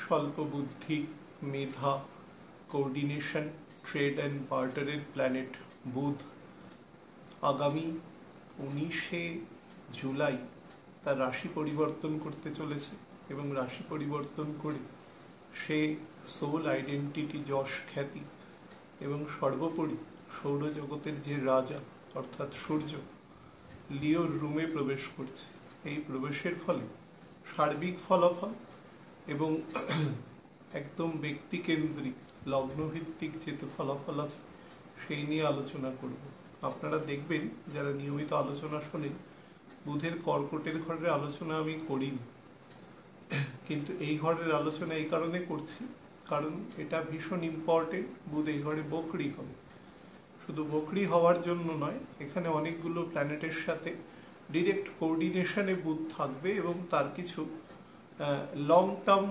স্বল্প বুদ্ধি, মেধা, coordination, trade and বার্টারের planet বুধ আগামী 19শে জুলাই তার রাশি পরিবর্তন করতে চলেছে এবং রাশি পরিবর্তন করে সে সোল আইডেন্টিটি, যশ, খ্যাতি এবং সর্বোপরি সৌরজগতের যে রাজা অর্থাৎ সূর্য লিওর রুমে প্রবেশ করছে। এই প্রবেশের ফলে সার্বিক ফলাফল এবং একদম ব্যক্তিকেন্দ্রিক লগ্নভিত্তিক যে ফলাফল আছে সেই নিয়ে আলোচনা করব। আপনারা দেখবেন যারা নিয়মিত আলোচনা শোনেন, বুধের কর্কটের ঘরের আলোচনা আমি করিনি, কিন্তু এই ঘরের আলোচনা এই কারণে করছি কারণ এটা ভীষণ ইম্পর্টেন্ট। বুধ এই ঘরে বকরি হবে। শুধু বকরি হওয়ার জন্য নয়, এখানে অনেকগুলো প্ল্যানেটের সাথে ডিরেক্ট কোঅর্ডিনেশনে বুধ থাকবে এবং তার কিছু লং টার্ম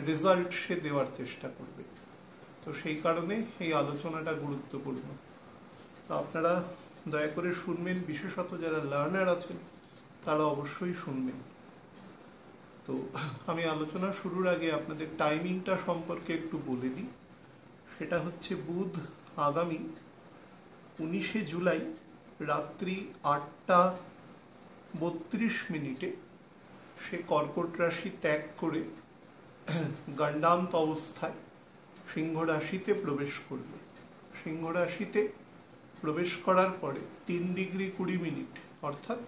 রেজাল্ট সে দেওয়ার চেষ্টা করবে। তো সেই কারণে এই আলোচনাটা গুরুত্বপূর্ণ। তো আপনারা দয়া করে শুনবেন, বিশেষত যারা লার্নার আছেন তারা অবশ্যই শুনবেন। তো আমি আলোচনা শুরুর আগে আপনাদের টাইমিংটা সম্পর্কে একটু বলে দিই। সেটা হচ্ছে বুধ আগামী 19শে জুলাই রাত্রি 8টা 32 মিনিটে সে কর্কট রাশি ত্যাগ করে গণ্ডান্ত অবস্থায় সিংহ রাশিতে প্রবেশ করবে। সিংহ রাশিতে প্রবেশ করার পরে 3 ডিগ্রি 20 মিনিট অর্থাৎ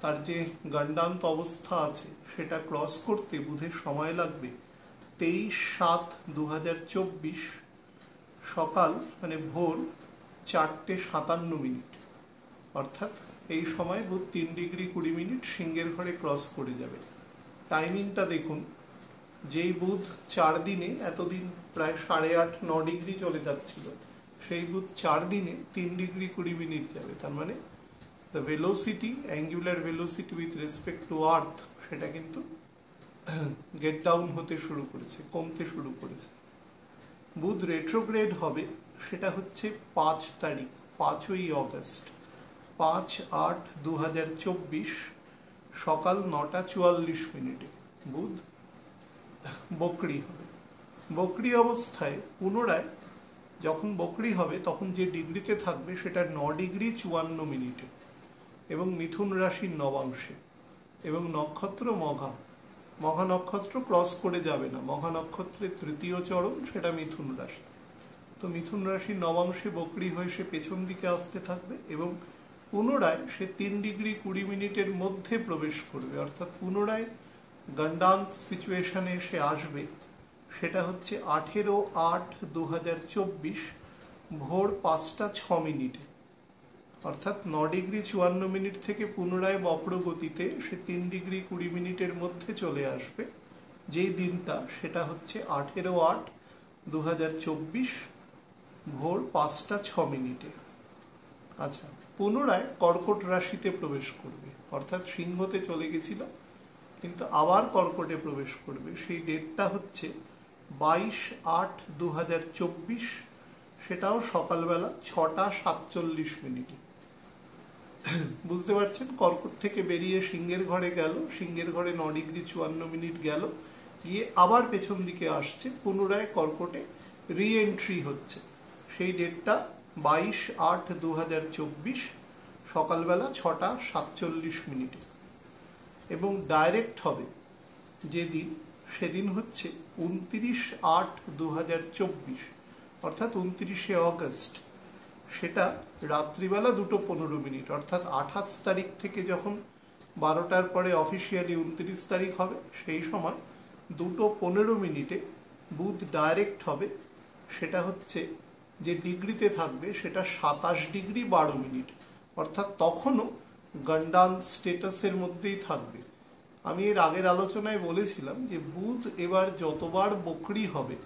তার যে গণ্ডান্ত অবস্থা আছে সেটা ক্রস করতে বুধের সময় লাগবে 23/7/2024 সকাল ভোর 4:57 মিনিট। অর্থাৎ এই সময় বুধ 3 ডিগ্রি 20 মিনিট সিংহের ঘরে ক্রস করে যাবে। টাইমিংটা দেখুন, যেই বুধ 4 দিনে এতদিন প্রায় 8.5-9 ডিগ্রি চলে যাচ্ছিল, সেই বুধ 4 দিনে 3 ডিগ্রি 20 মিনিট যাবে। তার মানে the velocity, angular velocity with respect to earth, সেটা কিন্তু গেট ডাউন হতে শুরু করেছে, কমতে শুরু করেছে। বুধ রেট্রোগ্রেড হবে, সেটা হচ্ছে 5 তারিখ, 5ই অগস্ট, 5/8/2024 সকাল 9:44 মিনিটে বুধ বকরি হবে। বকরি অবস্থায় পুনরায় যখন বকরি হবে তখন যে ডিগ্রিতে থাকবে সেটা 9 ডিগ্রি 54 মিনিটে এবং মিথুন রাশির নবাংশে এবং নক্ষত্র মঘা। মঘা নক্ষত্র ক্রস করে যাবে না, মঘা নক্ষত্রের 3য় চরণ, সেটা মিথুন রাশি। তো মিথুন রাশির নবাংশে বকরি হয়ে সে পেছন দিকে আসতে থাকবে এবং পুনরায় সে 3 ডিগ্রি 20 মিনিটের মধ্যে প্রবেশ করবে, অর্থাৎ পুনরায় গণ্ডান্ত সিচুয়েশনে সে আসবে। সেটা হচ্ছে 18/8/2024 ভোর 5টা 6 মিনিটে। অর্থাৎ 9 ডিগ্রি 54 মিনিট থেকে পুনরায় বক্রগতিতে সে 3 ডিগ্রি 20 মিনিটের মধ্যে চলে আসবে। যেই দিনটা সেটা হচ্ছে 18/8/2024 ভোর 5টা 6 মিনিটে। আচ্ছা, পুনরায় কর্কট রাশিতে প্রবেশ করবে, অর্থাৎ সিংহতে চলে গেছিল কিন্তু আবার কর্কটে প্রবেশ করবে। সেই ডেটটা হচ্ছে 22/8/2024, সেটাও সকালবেলা 6টা 47 মিনিটে। বুঝতে পারছেন, কর্কট থেকে বেরিয়ে সিংহের ঘরে গেল, সিংহের ঘরে 9 ডিগ্রি 54 মিনিট গেল, গিয়ে আবার পেছন দিকে আসছে, পুনরায় কর্কটে রি এন্ট্রি হচ্ছে। সেই ডেটটা 22/8/2024 সকালবেলা 6টা 47 মিনিটে এবং ডাইরেক্ট হবে যেদিন, সেদিন হচ্ছে 29/8/2024 অর্থাৎ 29শে অগস্ট। সেটা রাত্রিবেলা 2:15 মিনিট, অর্থাৎ 28 তারিখ থেকে যখন 12টার পরে অফিসিয়ালি 29 তারিখ হবে, সেই সময় 2:15 মিনিটে বুধ ডাইরেক্ট হবে। সেটা হচ্ছে যে ডিগ্রিতে থাকবে সেটা 27 ডিগ্রি 12 মিনিট, অর্থাৎ তখনও গণ্ডান্ত স্টেটাসের মধ্যেই থাকবে। আমি এর আগের আলোচনায় বলেছিলাম যে বুধ এবার যতবার বকরি হবে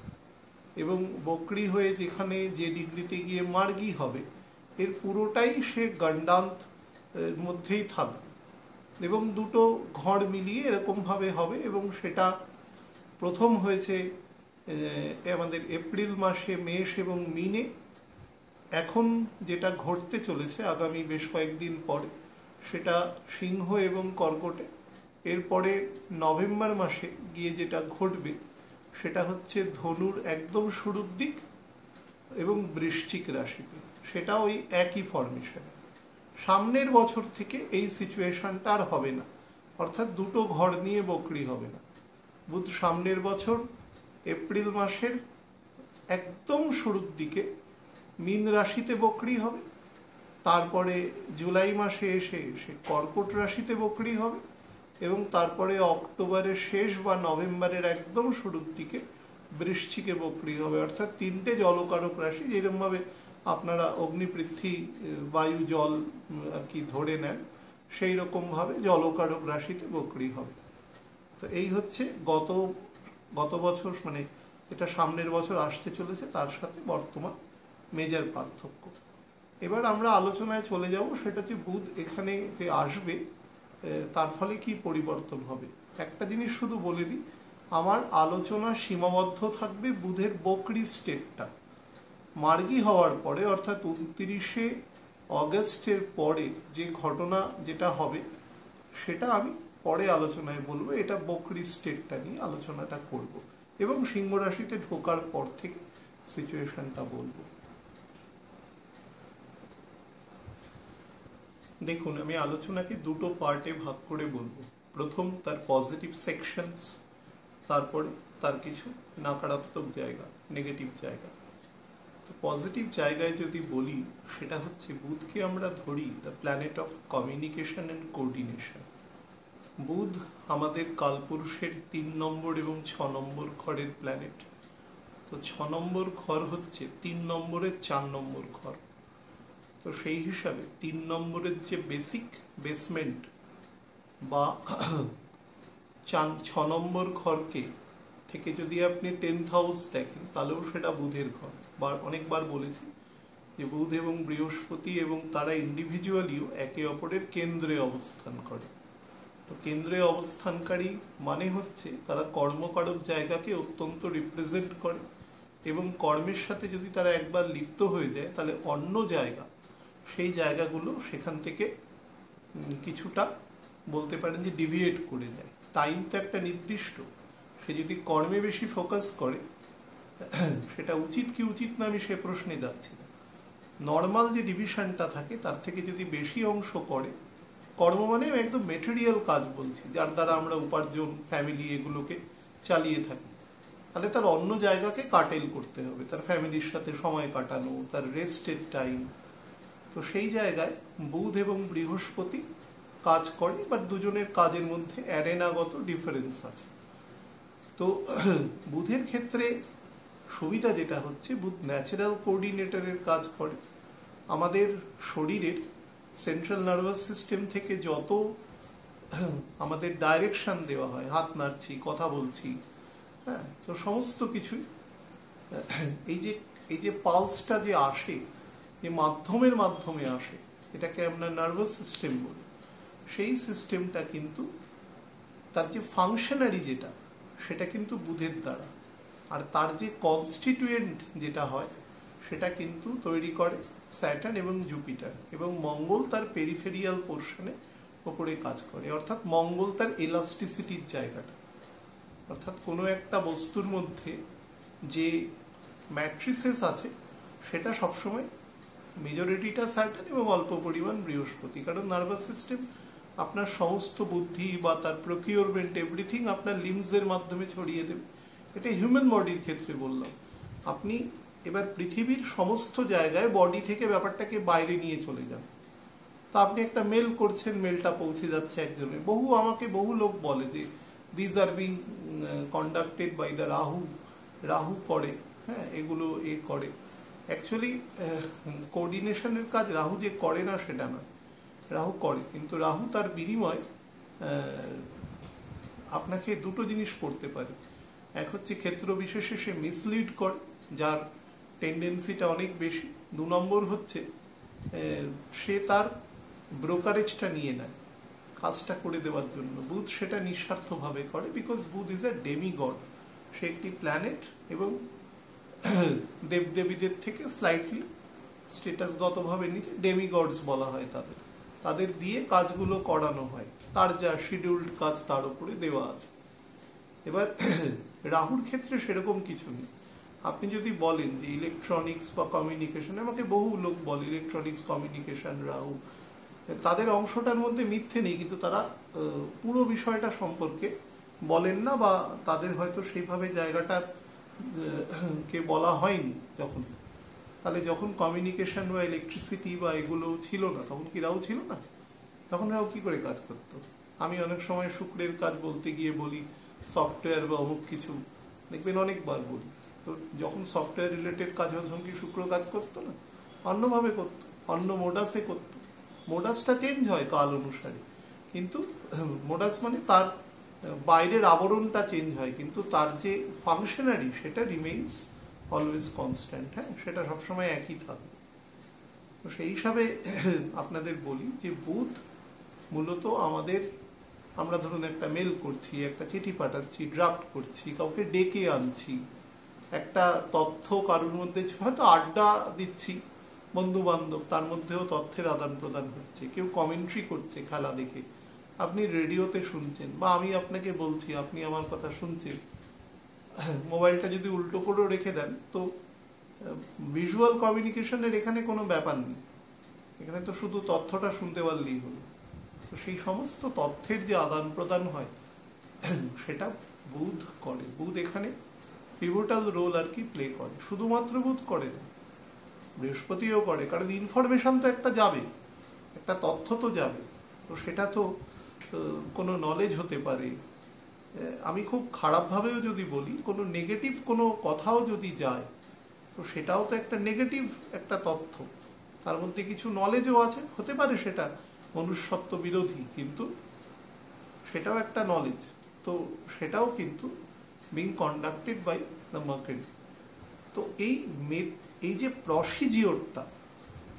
এবং বকরি হয়ে যেখানে যে ডিগ্রিতে গিয়ে মার্গী হবে, এর পুরোটাই সে গণ্ডান্ত মধ্যেই থাকবে এবং দুটো ঘর মিলিয়ে এরকমভাবে হবে। এবং সেটা প্রথম হয়েছে আমাদের এপ্রিল মাসে মেষ এবং মিনে। এখন যেটা ঘটতে চলেছে আগামী বেশ কয়েকদিন পরে, সেটা সিংহ এবং কর্কটে। এরপরে নভেম্বর মাসে গিয়ে যেটা ঘটবে সেটা হচ্ছে ধনুর একদম শুরুর দিক এবং বৃশ্চিক রাশিতে, সেটা ওই একই ফরমেশনে। সামনের বছর থেকে এই সিচুয়েশনটা আর হবে না, অর্থাৎ দুটো ঘর নিয়ে বকরি হবে না। বুধ সামনের বছর এপ্রিল মাসের একদম শুরুর দিকে মীন রাশিতে বকরি হবে, তারপরে জুলাই মাসে এসে সে কর্কট রাশিতে বকরি হবে, এবং তারপরে অক্টোবরের শেষ বা নভেম্বরের একদম শুরুর দিকে বৃশ্চিকে বকরি হবে। অর্থাৎ তিনটে জলকারক রাশি, যেরকমভাবে আপনারা অগ্নি, পৃথ্বী, বায়ু, জল আর কি ধরে নেন, সেই রকমভাবে জলকারক রাশিতে বকরি হবে। তো এই হচ্ছে গত বছর, মানে এটা সামনের বছর আসতে চলেছে, তার সাথে বর্তমান মেজর পার্থক্য। এবার আমরা আলোচনায় চলে যাব, সেটা হচ্ছে বুধ এখানে যে আসবে তার ফলে কি পরিবর্তন হবে। একটা জিনিস শুধু বলে দিই, আমার আলোচনা সীমাবদ্ধ থাকবে বুধের বকরি স্টেটটা। মার্গী হওয়ার পরে, অর্থাৎ 29শে অগস্টের পরে যে ঘটনা যেটা হবে সেটা আমি পরে আলোচনায় বলবো। এটা বকরি স্টেটটা নিয়ে আলোচনাটা করব, এবং সিংহ রাশিতে ঢোকার পর থেকে সিচুয়েশনটা বলবো। দেখুন, আমি আলোচনাকে দুটো পার্টে ভাগ করে বলবো। প্রথম তার পজিটিভ সেকশনস, তারপরে তার কিছু নকারাত্মক জায়গা, নেগেটিভ জায়গা। তো পজিটিভ জায়গায় যদি বলি, সেটা হচ্ছে বুধকে আমরা ধরি the planet of communication and coordination. বুধ আমাদের কালপুরুষের 3 নম্বর এবং 6 নম্বর ঘরের প্ল্যানেট। তো 6 নম্বর ঘর হচ্ছে 3 নম্বরের 4 নম্বর ঘর। তো সেই হিসাবে 3 নম্বরের যে বেসিক বেসমেন্ট বা 6 নম্বর ঘরকে থেকে যদি আপনি 10th হাউস দেখেন, তাহলেও সেটা বুধের ঘর। অনেকবার বলেছি যে বুধ এবং বৃহস্পতি এবং তারা ইন্ডিভিজুয়ালিও একে অপরের কেন্দ্রে অবস্থান করে। তো কেন্দ্রে অবস্থানকারী মানে হচ্ছে তারা কর্মকারক জায়গাকে অত্যন্ত রিপ্রেজেন্ট করে, এবং কর্মের সাথে যদি তারা একবার লিপ্ত হয়ে যায়, তাহলে অন্য জায়গা, সেই জায়গাগুলো সেখান থেকে কিছুটা বলতে পারেন যে ডিভিয়েট করে যায়। টাইম তো একটা নির্দিষ্ট, সে যদি কর্মে বেশি ফোকাস করে, সেটা উচিত কি উচিত না আমি সে প্রশ্নে যাচ্ছি না। নর্মাল যে ডিভিশনটা থাকে তার থেকে যদি বেশি অংশ করে, কর্ম মানে একদম মেটেরিয়াল কাজ বলছি, যার দ্বারা আমরা উপার্জন, ফ্যামিলি এগুলোকে চালিয়ে থাকি, তাহলে তার অন্য জায়গাকে কাটেল করতে হবে, তার ফ্যামিলির সাথে সময় কাটানো, তার রেস্টের টাইম। তো সেই জায়গায় বুধ এবং বৃহস্পতি কাজ করে, বাট দুজনের কাজের মধ্যে অ্যারেনাগত ডিফারেন্স আছে। তো বুধের ক্ষেত্রে সুবিধা যেটা হচ্ছে, বুধ ন্যাচারাল কোঅর্ডিনেটরের কাজ করে। আমাদের শরীরের সেন্ট্রাল নার্ভাস সিস্টেম থেকে যত আমাদের ডাইরেকশন দেওয়া হয়, হাত নাড়ছি, কথা বলছি, হ্যাঁ, তো সমস্ত কিছুই এই যে পালসটা যে আসে, যে মাধ্যমে আসে, এটাকে আমরা নার্ভাস সিস্টেম বলি। সেই সিস্টেমটা কিন্তু তার যে ফাংশনারি যেটা, সেটা কিন্তু বুধের দ্বারা, আর তার যে কনস্টিটিউয়েন্ট যেটা হয় সেটা কিন্তু তৈরি করে স্যাটার্ন এবং জুপিটার, এবং মঙ্গল তার পেরিফেরিয়াল পোর্শনে ওপরে কাজ করে। অর্থাৎ মঙ্গল তার এলাস্টিসিটির জায়গাটা, অর্থাৎ কোনো একটা বস্তুর মধ্যে যে ম্যাট্রিসেস আছে সেটা সবসময় মেজরিটিটা স্যাটার্ন এবং অল্প পরিমাণ বৃহস্পতি। কারণ নার্ভাস সিস্টেম আপনার সমস্ত বুদ্ধি বা তার প্রকিউরমেন্ট এভরিথিং আপনার লিম্বসের মাধ্যমে ছড়িয়ে দেবে। এটা হিউম্যান বডির ক্ষেত্রে বললাম। আপনি এবার পৃথিবীর সমস্ত জায়গায় বডি থেকে ব্যাপারটাকে বাইরে নিয়ে চলে যান। তা আপনি একটা মেল করছেন, মেলটা পৌঁছে যাচ্ছে একজনের। আমাকে বহু লোক বলে যে this are being conducted by the Rahu করে, হ্যাঁ, এগুলো করে। অ্যাকচুয়ালি কোঅর্ডিনেশনের কাজ রাহু যে করে না সেটা নয়, রাহু করে, কিন্তু রাহু তার বিনিময় আপনাকে দুটো জিনিস করতে পারে। এক হচ্ছে ক্ষেত্র বিশেষে সে মিসলিড করে, যার টেন্ডেন্সিটা অনেক বেশি। 2 নম্বর হচ্ছে সে তার ব্রোকারেজটা নিয়ে নেয় কাজটা করে দেওয়ার জন্য। বুধ সেটা নিঃস্বার্থভাবে করে, বিকজ বুধ ইজ এ ডেমিগড। সে একটি প্ল্যানেট এবং দেবদেবীদের থেকে স্লাইটলি স্টেটাসগতভাবে নিচে, ডেমিগডস বলা হয় তাদের দিয়ে কাজগুলো করানো হয়, তার যা শিডিউল্ড কাজ তার উপরে দেওয়া আছে। এবার রাহুর ক্ষেত্রে সেরকম কিছু নেই। আপনি যদি বলেন যে ইলেকট্রনিক্স বা কমিউনিকেশন, আমাকে বহু লোক বলে ইলেকট্রনিক্স কমিউনিকেশন রাহু, তাদের অংশটার মধ্যে মিথ্যে নেই, কিন্তু তারা পুরো বিষয়টা সম্পর্কে বলেন না, বা তাদের হয়তো সেইভাবে জায়গাটা কে বলা হয়নি। যখন তাহলে যখন কমিউনিকেশন বা ইলেকট্রিসিটি বা এগুলো ছিল না, তখন কি রাহু ছিল না? তখন রাহু কি করে কাজ করতো? আমি অনেক সময় শুক্রের কাজ বলতে গিয়ে বলি সফটওয়্যার বা অমুক কিছু, দেখবেন অনেকবার বলি। তো যখন সফটওয়্যার রিলেটেড কাজ হতো তখন কি শুক্র কাজ করতো না? অন্যভাবে করতো, অন্য মোডাসে করতো। মোডাসটা চেঞ্জ হয় কাল অনুসারে, কিন্তু মোডাস মানে তার বাইরের আবরণটা চেঞ্জ হয়, কিন্তু তার যে ফাংশনারি সেটা রিমেইনস অলওয়েজ কনস্ট্যান্ট। হ্যাঁ, সেটা সবসময় একই থাকবে। তো সেই হিসাবে আপনাদের বলি যে বুধ মূলত আমাদের, আমরা ধরুন একটা মেল করছি, একটা চিঠি পাঠাচ্ছি, ড্রাফট করছি, কাউকে ডেকে আনছি, একটা তথ্য কারোর মধ্যে হয়তো আড্ডা দিচ্ছি বন্ধু বান্ধব, তার মধ্যেও তথ্যের আদান প্রদান হচ্ছে, কেউ কমেন্ট্রি করছে খেলা দেখে, আপনি রেডিওতে শুনছেন, বা আমি আপনাকে বলছি আপনি আমার কথা শুনছেন। মোবাইলটা যদি উল্টো করেও রেখে দেন তো ভিজুয়াল কমিউনিকেশনের এখানে কোনো ব্যাপার নেই, এখানে তো শুধু তথ্যটা শুনতে পারলেই হলো। তো সেই সমস্ত তথ্যের যে আদান প্রদান হয় সেটা বুধ করে। বুধ এখানে পিভোটাল রোল আর কি প্লে করে। শুধুমাত্র বুধ করে না, বৃহস্পতিও করে, কারণ ইনফরমেশন তো একটা যাবে, একটা তথ্য তো যাবে, তো সেটা তো কোনো নলেজ হতে পারে। আমি খুব খারাপভাবেও যদি বলি, কোনো নেগেটিভ কোনো কথাও যদি যায়, তো সেটাও তো একটা নেগেটিভ একটা তথ্য, তার মধ্যে কিছু নলেজও আছে, হতে পারে সেটা মনুষ্যত্ব বিরোধী, কিন্তু সেটাও একটা নলেজ। তো সেটাও কিন্তু বিং কন্ডাক্টেড বাই দ্য মার্কেরি। তো এই যে প্রসিজিওরটা,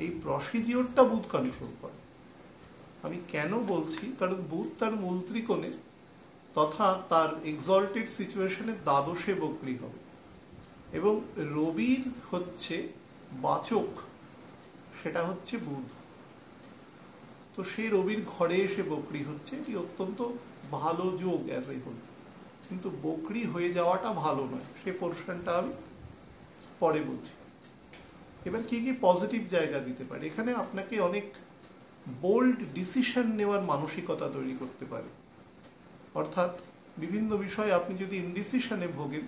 এই প্রসিজিওরটা বুধ কন্ট্রোল করে। আমি কেন বলছি, কারণ বুধ তার মূল ত্রিকোণের তথা তার এক্সল্টেড সিচুয়েশনের দ্বাদশে বক্রী হবে, এবং রবির হচ্ছে বাচক, সেটা হচ্ছে বুধ। তো সেই রবির ঘরে এসে বক্রী হচ্ছে, এটি অত্যন্ত ভালো যোগ অ্যাজ এ হোল, কিন্তু বক্রী হয়ে যাওয়াটা ভালো নয়, সে পোর্শনটা আমি পরে বলছি। এবার কি কি পজিটিভ জায়গা দিতে পারে, এখানে আপনাকে অনেক বোল্ড ডিসিশন নেওয়ার মানসিকতা তৈরি করতে পারে। অর্থাৎ বিভিন্ন বিষয়ে আপনি যদি ইনডিসিশনে ভোগেন,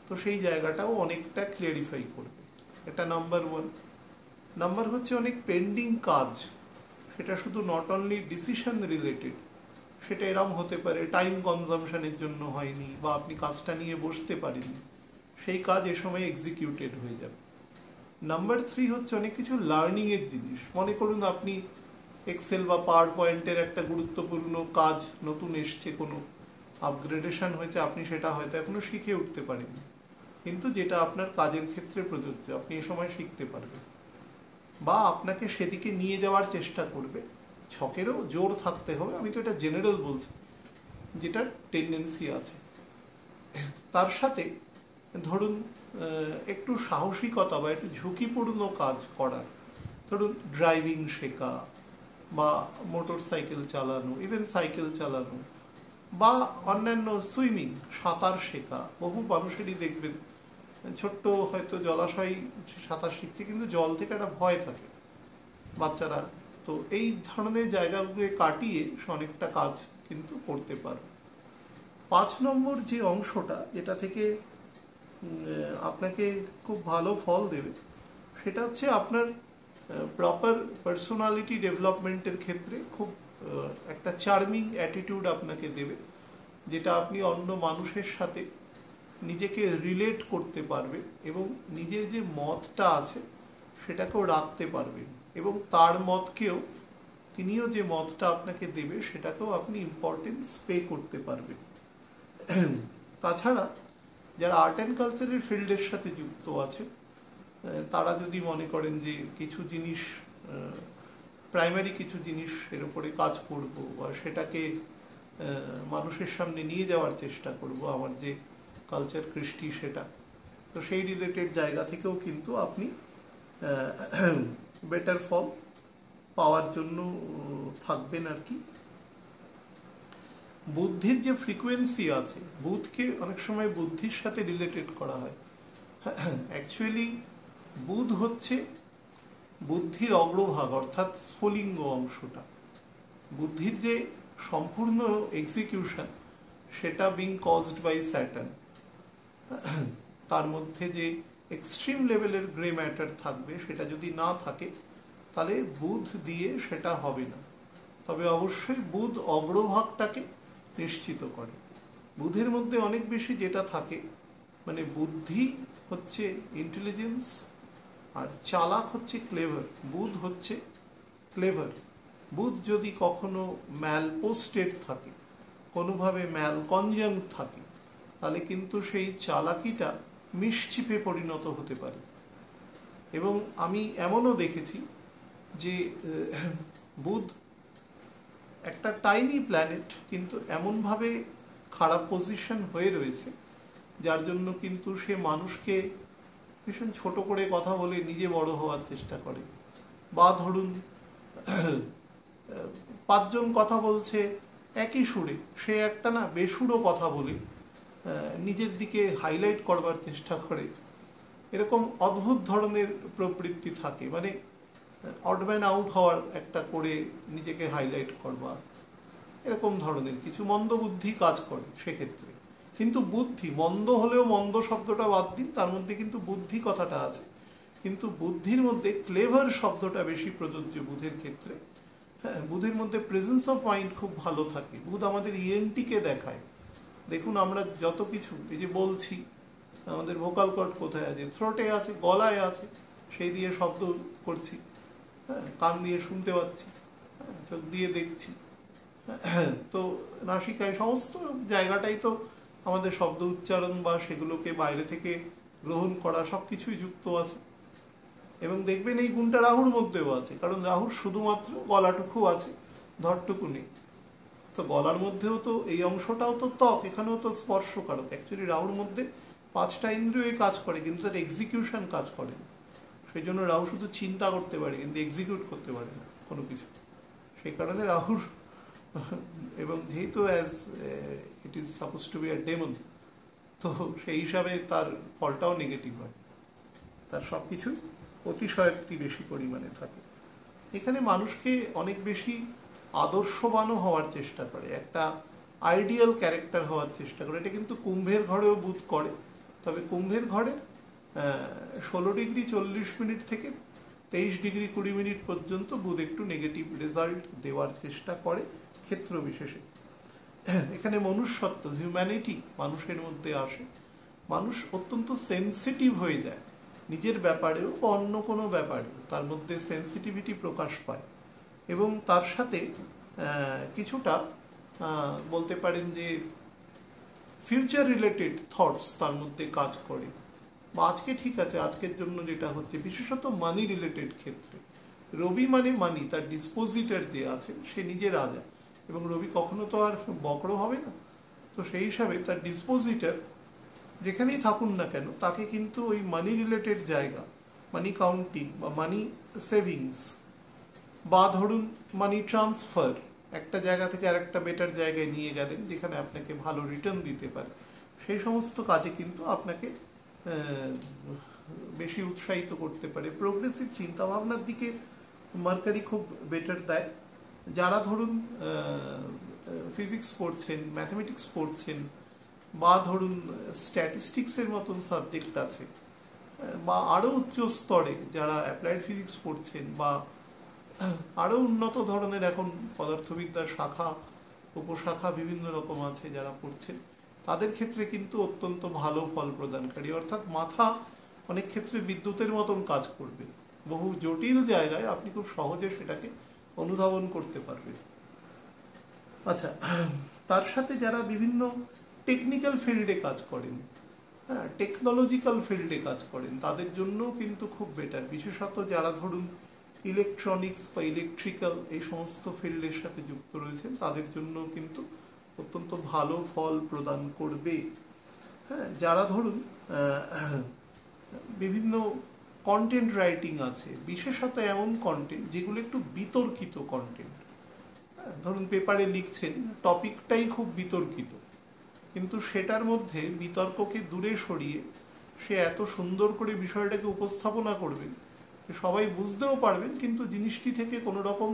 তো সেই জায়গাটাও অনেকটা ক্লিয়ারিফাই করবে। এটা নাম্বার ওয়ান। নাম্বার হচ্ছে অনেক পেন্ডিং কাজ, সেটা শুধু নট অনলি ডিসিশন রিলেটেড, সেটা এরম হতে পারে টাইম কনজামশনের জন্য হয়নি, বা আপনি কাজটা নিয়ে বসতে পারেননি, সেই কাজ এ সময় এক্সিকিউটেড হয়ে যাবে। নাম্বার থ্রি হচ্ছে অনেক কিছু লার্নিংয়ের জিনিস। মনে করুন আপনি এক্সেল বা পাওয়ার পয়েন্টের একটা গুরুত্বপূর্ণ কাজ নতুন এসছে, কোনো আপগ্রেডেশন হয়েছে, আপনি সেটা হয়তো এখনো শিখে উঠতে পারেননি, কিন্তু যেটা আপনার কাজের ক্ষেত্রে প্রযোজ্য, আপনি এ সময় শিখতে পারবেন, বা আপনাকে সেদিকে নিয়ে যাওয়ার চেষ্টা করবে। ছকেরও জোর থাকতে হবে, আমি তো এটা জেনারেল বলছি, যেটার টেন্ডেন্সি আছে। তার সাথে ধরুন একটু সাহসিকতা বা একটু ঝুঁকিপূর্ণ কাজ করার, ধরুন ড্রাইভিং শেখা, বা মোটর সাইকেল চালানো, ইভেন সাইকেল চালানো, বা অন্যান্য সুইমিং, সাঁতার শেখা। বহু মানুষেরই দেখবেন ছোট্ট হয়তো জলাশয় সাঁতার শিখছে, কিন্তু জল থেকে একটা ভয় থাকে বাচ্চারা, তো এই ধরনের জায়গাগুলো কাটিয়ে সে অনেকটা কাজ কিন্তু করতে পারবে। 5 নম্বর যে অংশটা, যেটা থেকে আপনাকে খুব ভালো ফল দেবে, সেটা হচ্ছে আপনার প্রপার পার্সোনালিটি ডেভেলপমেন্টের ক্ষেত্রে খুব একটা চার্মিং অ্যাটিটিউড আপনাকে দেবে, যেটা আপনি অন্য মানুষের সাথে নিজেকে রিলেট করতে পারবেন, এবং নিজের যে মতটা আছে সেটাকেও রাখতে পারবেন, এবং তার মতকেও, তিনিও যে মতটা আপনাকে দেবে সেটাকেও আপনি ইম্পর্টেন্স পে করতে পারবেন। তাছাড়া যারা আর্ট অ্যান্ড কালচারের ফিল্ডের সাথে যুক্ত আছে, তারা যদি মনে করেন যে কিছু জিনিস, প্রাইমারি কিছু জিনিস এর উপরে কাজ করব, বা সেটাকে মানুষের সামনে নিয়ে যাওয়ার চেষ্টা করব, আমার যে কালচার কৃষ্টি সেটা, তো সেই রিলেটেড জায়গা থেকেও কিন্তু আপনি বেটার ফল পাওয়ার জন্য থাকবেন আর কি। বুদ্ধির যে ফ্রিকোয়েন্সি আছে, বুধকে অনেক সময় বুদ্ধির সাথে রিলেটেড করা হয়। অ্যাকচুয়ালি বুধ হচ্ছে বুদ্ধির অগ্রভাগ, অর্থাৎ স্ফুলিঙ্গ অংশটা। বুদ্ধির যে সম্পূর্ণ এক্সিকিউশন সেটা বিং কজড বাই স্যাটার্ন। তার মধ্যে যে এক্সট্রিম লেভেলের গ্রে ম্যাটার থাকবে সেটা যদি না থাকে তাহলে বুধ দিয়ে সেটা হবে না। তবে অবশ্যই বুধ অগ্রভাগটাকে নিশ্চিত করে। বুধের মধ্যে অনেক বেশি যেটা থাকে, মানে বুদ্ধি হচ্ছে ইন্টেলিজেন্স আর চালাক হচ্ছে ক্লেভার। বুধ হচ্ছে ক্লেভার। বুধ যদি কখনো ম্যাল পোস্টেড থাকে, কোনোভাবে ম্যাল কনজাঙ্ক্ট থাকে, তাহলে কিন্তু সেই চালাকিটা মিসচিপে পরিণত হতে পারে। এবং আমি এমনও দেখেছি যে বুধ একটা টাইনি প্ল্যানেট, কিন্তু এমনভাবে খারাপ পজিশন হয়ে রয়েছে যার জন্য কিন্তু সে মানুষকে ভীষণ ছোট করে কথা বলে নিজে বড় হওয়ার চেষ্টা করে। বা ধরুন 5 জন কথা বলছে একই সুরে, সে একটা না বেসুরো কথা বলে নিজের দিকে হাইলাইট করবার চেষ্টা করে। এরকম অদ্ভুত ধরনের প্রবৃত্তি থাকে, মানে অডম্যান আউট হওয়ার একটা করে নিজেকে হাইলাইট করবা, এরকম ধরনের কিছু মন্দ বুদ্ধি কাজ করে সেক্ষেত্রে। কিন্তু বুদ্ধি মন্দ হলেও, মন্দ শব্দটা বাদ দিন, তার মধ্যে কিন্তু বুদ্ধি কথাটা আছে। কিন্তু বুদ্ধির মধ্যে ক্লেভার শব্দটা বেশি প্রযোজ্য বুধের ক্ষেত্রে। হ্যাঁ, বুধের মধ্যে প্রেজেন্স অফ মাইন্ড খুব ভালো থাকে। বুধ আমাদের ইএনটিকে দেখায়। দেখুন আমরা যত কিছু এই যে বলছি, আমাদের ভোকাল কর্ড কোথায় আছে? থ্রোটে আছে, গলায় আছে, সেই দিয়ে শব্দ করছি। হ্যাঁ, কান দিয়ে শুনতে পাচ্ছি, চোখ দিয়ে দেখছি, তো নাসিকায়, সমস্ত জায়গাটাই তো আমাদের শব্দ উচ্চারণ বা সেগুলোকে বাইরে থেকে গ্রহণ করা সব কিছুই যুক্ত আছে। এবং দেখবেন এই গুণটা রাহুর মধ্যেও আছে, কারণ রাহুর শুধুমাত্র গলাটুকু আছে, ধরটুকু নেই। তো গলার মধ্যেও তো এই অংশটাও তো ত্বক, এখানেও তো স্পর্শকারক। অ্যাকচুয়ালি রাহুর মধ্যে 5টা ইন্দ্রিয় কাজ করে, কিন্তু তার এক্সিকিউশন কাজ করে না। সেই জন্য রাহু শুধু চিন্তা করতে পারে, কিন্তু এক্সিকিউট করতে পারে না কোনো কিছু। সেই কারণে রাহুর, এবং যেহেতু as it is suppose to be a demon, তো সেই হিসাবে তার ফলটাও নেগেটিভ হয়। তার সব কিছুই অতিশয়োক্তি বেশি পরিমাণে থাকে। এখানে মানুষকে অনেক বেশি আদর্শবানও হওয়ার চেষ্টা করে, একটা আইডিয়াল ক্যারেক্টার হওয়ার চেষ্টা করে। এটা কিন্তু কুম্ভের ঘরেও বুধ করে। তবে কুম্ভের ঘরে 16 ডিগ্রি 40 মিনিট থেকে 23 ডিগ্রি 20 মিনিট পর্যন্ত বুধ একটু নেগেটিভ রেজাল্ট দেওয়ার চেষ্টা করে ক্ষেত্র বিশেষে। এখানে মনুষ্যত্ব, হিউম্যানিটি মানুষের মধ্যে আসে। মানুষ অত্যন্ত সেন্সিটিভ হয়ে যায় নিজের ব্যাপারেও বা অন্য কোনো ব্যাপারেও, তার মধ্যে সেন্সিটিভিটি প্রকাশ পায়। এবং তার সাথে কিছুটা বলতে পারেন যে ফিউচার রিলেটেড থটস তার মধ্যে কাজ করে। বা আজকে ঠিক আছে, আজকের জন্য যেটা হচ্ছে, বিশেষত মানি রিলেটেড ক্ষেত্রে, রবি মানে মানি, তার ডিসপোজিটার যে আছেন সে নিজে রাজা, এবং রবি কখনো তো আর বক্র হবে না। তো সেই হিসাবে তার ডিসপোজিটার যেখানেই থাকুন না কেন, তাকে কিন্তু ওই মানি রিলেটেড জায়গা, মানি কাউন্টিং বা মানি সেভিংস, বা ধরুন মানি ট্রান্সফার, একটা জায়গা থেকে আরেকটা বেটার জায়গায় নিয়ে গেলেন যেখানে আপনাকে ভালো রিটার্ন দিতে পারে, সেই সমস্ত কাজে কিন্তু আপনাকে বেশি উৎসাহিত করতে পারে। প্রোগ্রেসিভ চিন্তাভাবনার দিকে মার্কারি খুব বেটার দেয়। যারা ধরুন ফিজিক্স পড়ছেন, ম্যাথমেটিক্স পড়ছেন, বা ধরুন স্ট্যাটিস্টিক্সের মতন সাবজেক্ট আছে, বা আরও উচ্চ স্তরে যারা অ্যাপ্লাইড ফিজিক্স পড়ছেন, বা আরও উন্নত ধরনের এখন পদার্থবিদ্যার শাখা উপশাখা বিভিন্ন রকম আছে যারা পড়ছেন, তাদের ক্ষেত্রে কিন্তু অত্যন্ত ভালো ফল প্রদানকারী। অর্থাৎ মাথা অনেক ক্ষেত্রে বিদ্যুতের মতন কাজ করবে, বহু জটিল জায়গায় আপনি খুব সহজে সেটাকে অনুধাবন করতে পারবেন। আচ্ছা, তার সাথে যারা বিভিন্ন টেকনিক্যাল ফিল্ডে কাজ করেন, হ্যাঁ, টেকনোলজিক্যাল ফিল্ডে কাজ করেন, তাদের জন্য কিন্তু খুব বেটার। বিশেষত যারা ধরুন ইলেকট্রনিক্স বা ইলেকট্রিক্যাল এই সমস্ত ফিল্ডের সাথে যুক্ত রয়েছেন, তাদের জন্য কিন্তু অত্যন্ত ভালো ফল প্রদান করবে। হ্যাঁ, যারা ধরুন বিভিন্ন কন্টেন্ট রাইটিং আছে, বিশেষত এমন কন্টেন্ট যেগুলো একটু বিতর্কিত কন্টেন্ট, ধরুন পেপারে লিখছেন, টপিকটাই খুব বিতর্কিত, কিন্তু সেটার মধ্যে বিতর্ককে দূরে সরিয়ে সে এত সুন্দর করে বিষয়টাকে উপস্থাপনা করবেন সবাই বুঝতেও পারবেন, কিন্তু জিনিসটি থেকে কোনো রকম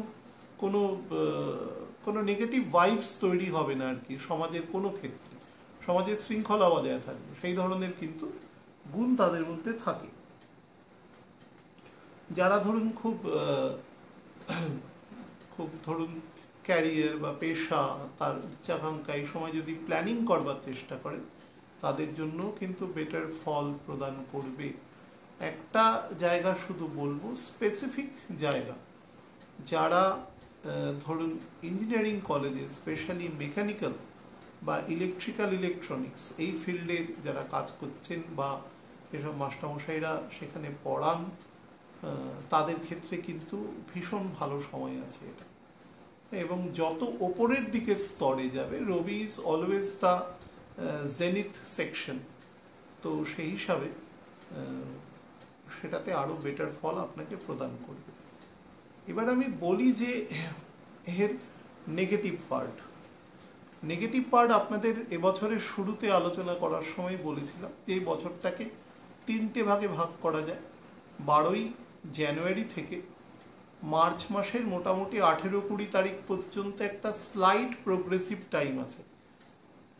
কোনো নেগেটিভ ভাইবস তৈরি হবে না আর কি, সমাজের কোনো ক্ষেত্রে সমাজের শৃঙ্খলা বজায় থাকবে, সেই ধরনের কিন্তু গুণ তাদের মধ্যে থাকে। যারা ধরুন খুব ধরুন ক্যারিয়ার বা পেশা, তার উচ্চাকাঙ্ক্ষা এই সময় যদি প্ল্যানিং করবার চেষ্টা করেন, তাদের জন্য কিন্তু বেটার ফল প্রদান করবে। একটা জায়গা শুধু বলবো, স্পেসিফিক জায়গা, যারা ধরুন ইঞ্জিনিয়ারিং কলেজে স্পেশালি মেকানিক্যাল বা ইলেকট্রনিক্স এই ফিল্ডের যারা কাজ করছেন বা যেসব মাস্টারমশাইরা সেখানে পড়ান, তাদের ক্ষেত্রে কিন্তু ভীষণ ভালো সময় আছে এটা। এবং যত ওপরের দিকে স্তরে যাবে, Rabi is always the zenith section, তো সেই হিসাবে সেটাতে আরও বেটার ফল আপনাকে প্রদান করবে। এবার আমি বলি যে এর নেগেটিভ পার্ট আপনাদের এবছরের শুরুতে আলোচনা করার সময় বলেছিলাম যে এই বছরটাকে 3টে ভাগে ভাগ করা যায়। 12ই জানুয়ারি থেকে মার্চ মাসের মোটামুটি 18-20 তারিখ পর্যন্ত একটা স্লাইট প্রোগ্রেসিভ টাইম আছে।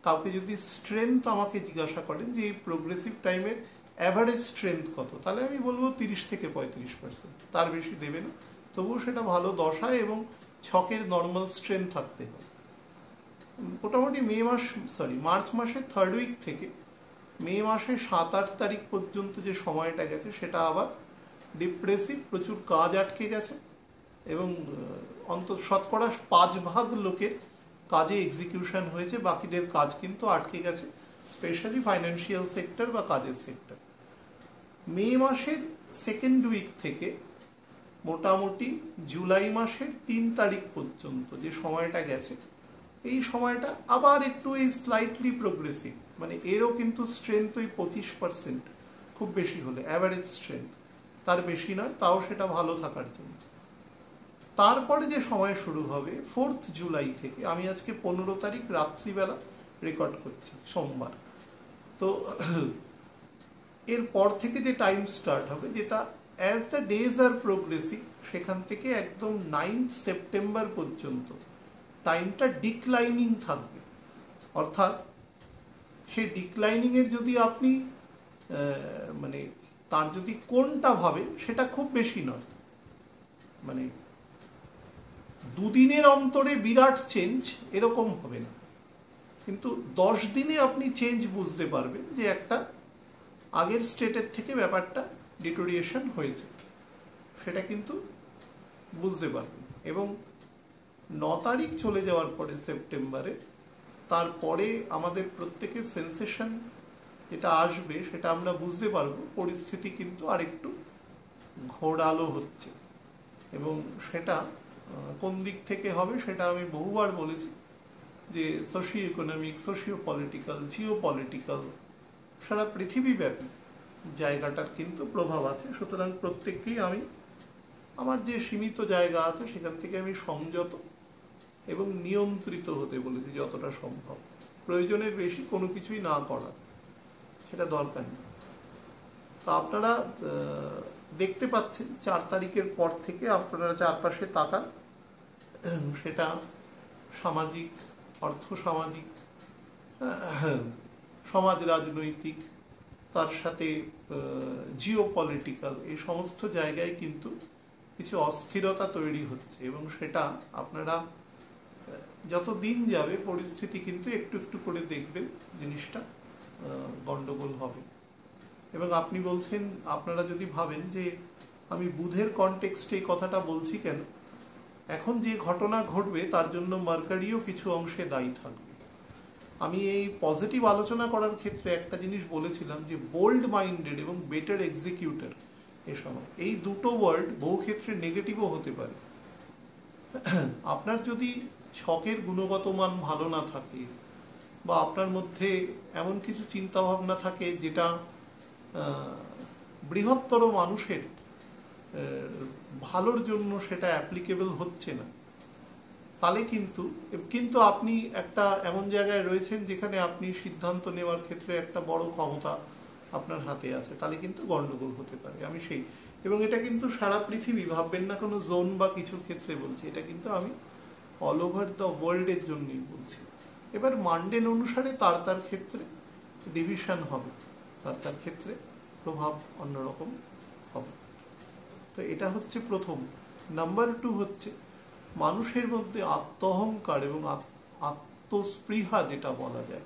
কাউকে যদি স্ট্রেংথ আমাকে জিজ্ঞাসা করেন যে এই প্রোগ্রেসিভ টাইমের অ্যাভারেজ স্ট্রেংথ কত, তাহলে আমি বলবো 30 থেকে 35%, তার বেশি দেবে না। তবুও সেটা ভালো দশায় এবং ছকের নর্মাল স্ট্রেংথ থাকতে হবে। মোটামুটি মার্চ মাসের 3rd উইক থেকে মে মাসের 7-8 তারিখ পর্যন্ত যে সময়টা গেছে সেটা আবার ডিপ্রেসিভ, প্রচুর কাজ আটকে গেছে এবং শতকরা 5 ভাগ লোকের কাজে এক্সিকিউশন হয়েছে, বাকিদের কাজ কিন্তু আটকে গেছে, স্পেশালি ফাইন্যান্সিয়াল সেক্টর বা কাজের সেক্টর। মে মাসের 2nd উইক থেকে মোটামুটি জুলাই মাসের 3 তারিখ পর্যন্ত যে সময়টা গেছে, এই সময়টা আবার একটু এই স্লাইটলি প্রোগ্রেসিভ, মানে এরও কিন্তু স্ট্রেংথ ওই 25%, খুব বেশি হলে অ্যাভারেজ স্ট্রেংথ, তার বেশি নয়, তাও সেটা ভালো থাকার জন্য। তারপরে যে সময় শুরু হবে 4th জুলাই থেকে, আমি আজকে 15 তারিখ রাত্রিবেলা রেকর্ড করছি, সোমবার, তো এরপর থেকে যে টাইম স্টার্ট হবে, যেটা as the days are progressive, সেখান থেকে একদম 9th সেপ্টেম্বর পর্যন্ত টাইমটা ডিক্লাইনিং থাকবে। অর্থাৎ সেই ডিক্লাইনিংয়ের যদি আপনি মানে তার যদি কোনটা ভাবেন, সেটা খুব বেশি নয়, মানে 2 দিনের অন্তরে বিরাট চেঞ্জ এরকম হবে না, কিন্তু 10 দিনে আপনি চেঞ্জ বুঝতে পারবেন যে একটা আগের স্টেটের থেকে ব্যাপারটা ডিটোরিয়েশন হয়েছে, সেটা কিন্তু বুঝতে পারবেন। এবং 9 তারিখ চলে যাওয়ার পরে সেপ্টেম্বরে, তারপরে আমাদের প্রত্যেকের সেন্সেশন যেটা আসবে সেটা আমরা বুঝতে পারবো, পরিস্থিতি কিন্তু আরেকটু ঘোরালো হচ্ছে। এবং সেটা কোন দিক থেকে হবে সেটা আমি বহুবার বলেছি যে socio economic, socio political, geo political, সারা পৃথিবীব্যাপী জায়গাটার কিন্তু প্রভাব আছে। সুতরাং প্রত্যেককেই আমি আমার যে সীমিত জায়গা আছে সেখান থেকে আমি সংযত এবং নিয়ন্ত্রিত হতে বলেছি যতটা সম্ভব, প্রয়োজনের বেশি কোনো কিছুই না করা, সেটা দরকার নেই। তো আপনারা দেখতে পাচ্ছেন 4 তারিখের পর থেকে আপনারা চারপাশে তাকান, সেটা সামাজিক, অর্থসামাজিক, সমাজ রাজনৈতিক, তার সাথে জিও পলিটিক্যাল, এই সমস্ত জায়গায় কিন্তু কিছু অস্থিরতা তৈরি হচ্ছে এবং সেটা আপনারা যত দিন যাবে পরিস্থিতি কিন্তু একটু একটু করে দেখবেন জিনিসটা গন্ডগোল হবে। এবং আপনি বলছেন, আপনারা যদি ভাবেন যে আমি বুধের কনটেক্সটে এই কথাটা বলছি কেন, এখন যে ঘটনা ঘটবে তার জন্য মার্কারিও কিছু অংশে দায়ী থাকবে। আমি এই পজিটিভ আলোচনা করার ক্ষেত্রে একটা জিনিস বলেছিলাম যে বোল্ড মাইন্ডেড এবং বেটার এক্সিকিউটর, এ সময় এই দুটো ওয়ার্ড বহু ক্ষেত্রে নেগেটিভও হতে পারে। আপনার যদি ছকের গুণগত মান ভালো না থাকে বা আপনার মধ্যে এমন কিছু চিন্তাভাবনা থাকে যেটা বৃহত্তর মানুষের ভালোর জন্য সেটা অ্যাপ্লিকেবল হচ্ছে না, তাহলে কিন্তু কিন্তু আপনি একটা এমন জায়গায় রয়েছেন যেখানে আপনি সিদ্ধান্ত নেওয়ার ক্ষেত্রে একটা বড় ক্ষমতা আপনার হাতে আছে, তাহলে কিন্তু গন্ডগোল হতে পারে। আমি সেই, এবং এটা কিন্তু সারা পৃথিবী, ভাববেন না কোনো জোন বা কিছুর ক্ষেত্রে বলছি, এটা কিন্তু আমি অল ওভার দ্য ওয়ার্ল্ডের জন্যই বলছি। এবার মান্ডেন অনুসারে তার তার ক্ষেত্রে ডিভিশন হবে, তার তার ক্ষেত্রে প্রভাব অন্যরকম হবে। তো এটা হচ্ছে প্রথম। নাম্বার 2 হচ্ছে মানুষের মধ্যে আত্মঅহংকার এবং আত্মস্পৃহা যেটা বলা যায়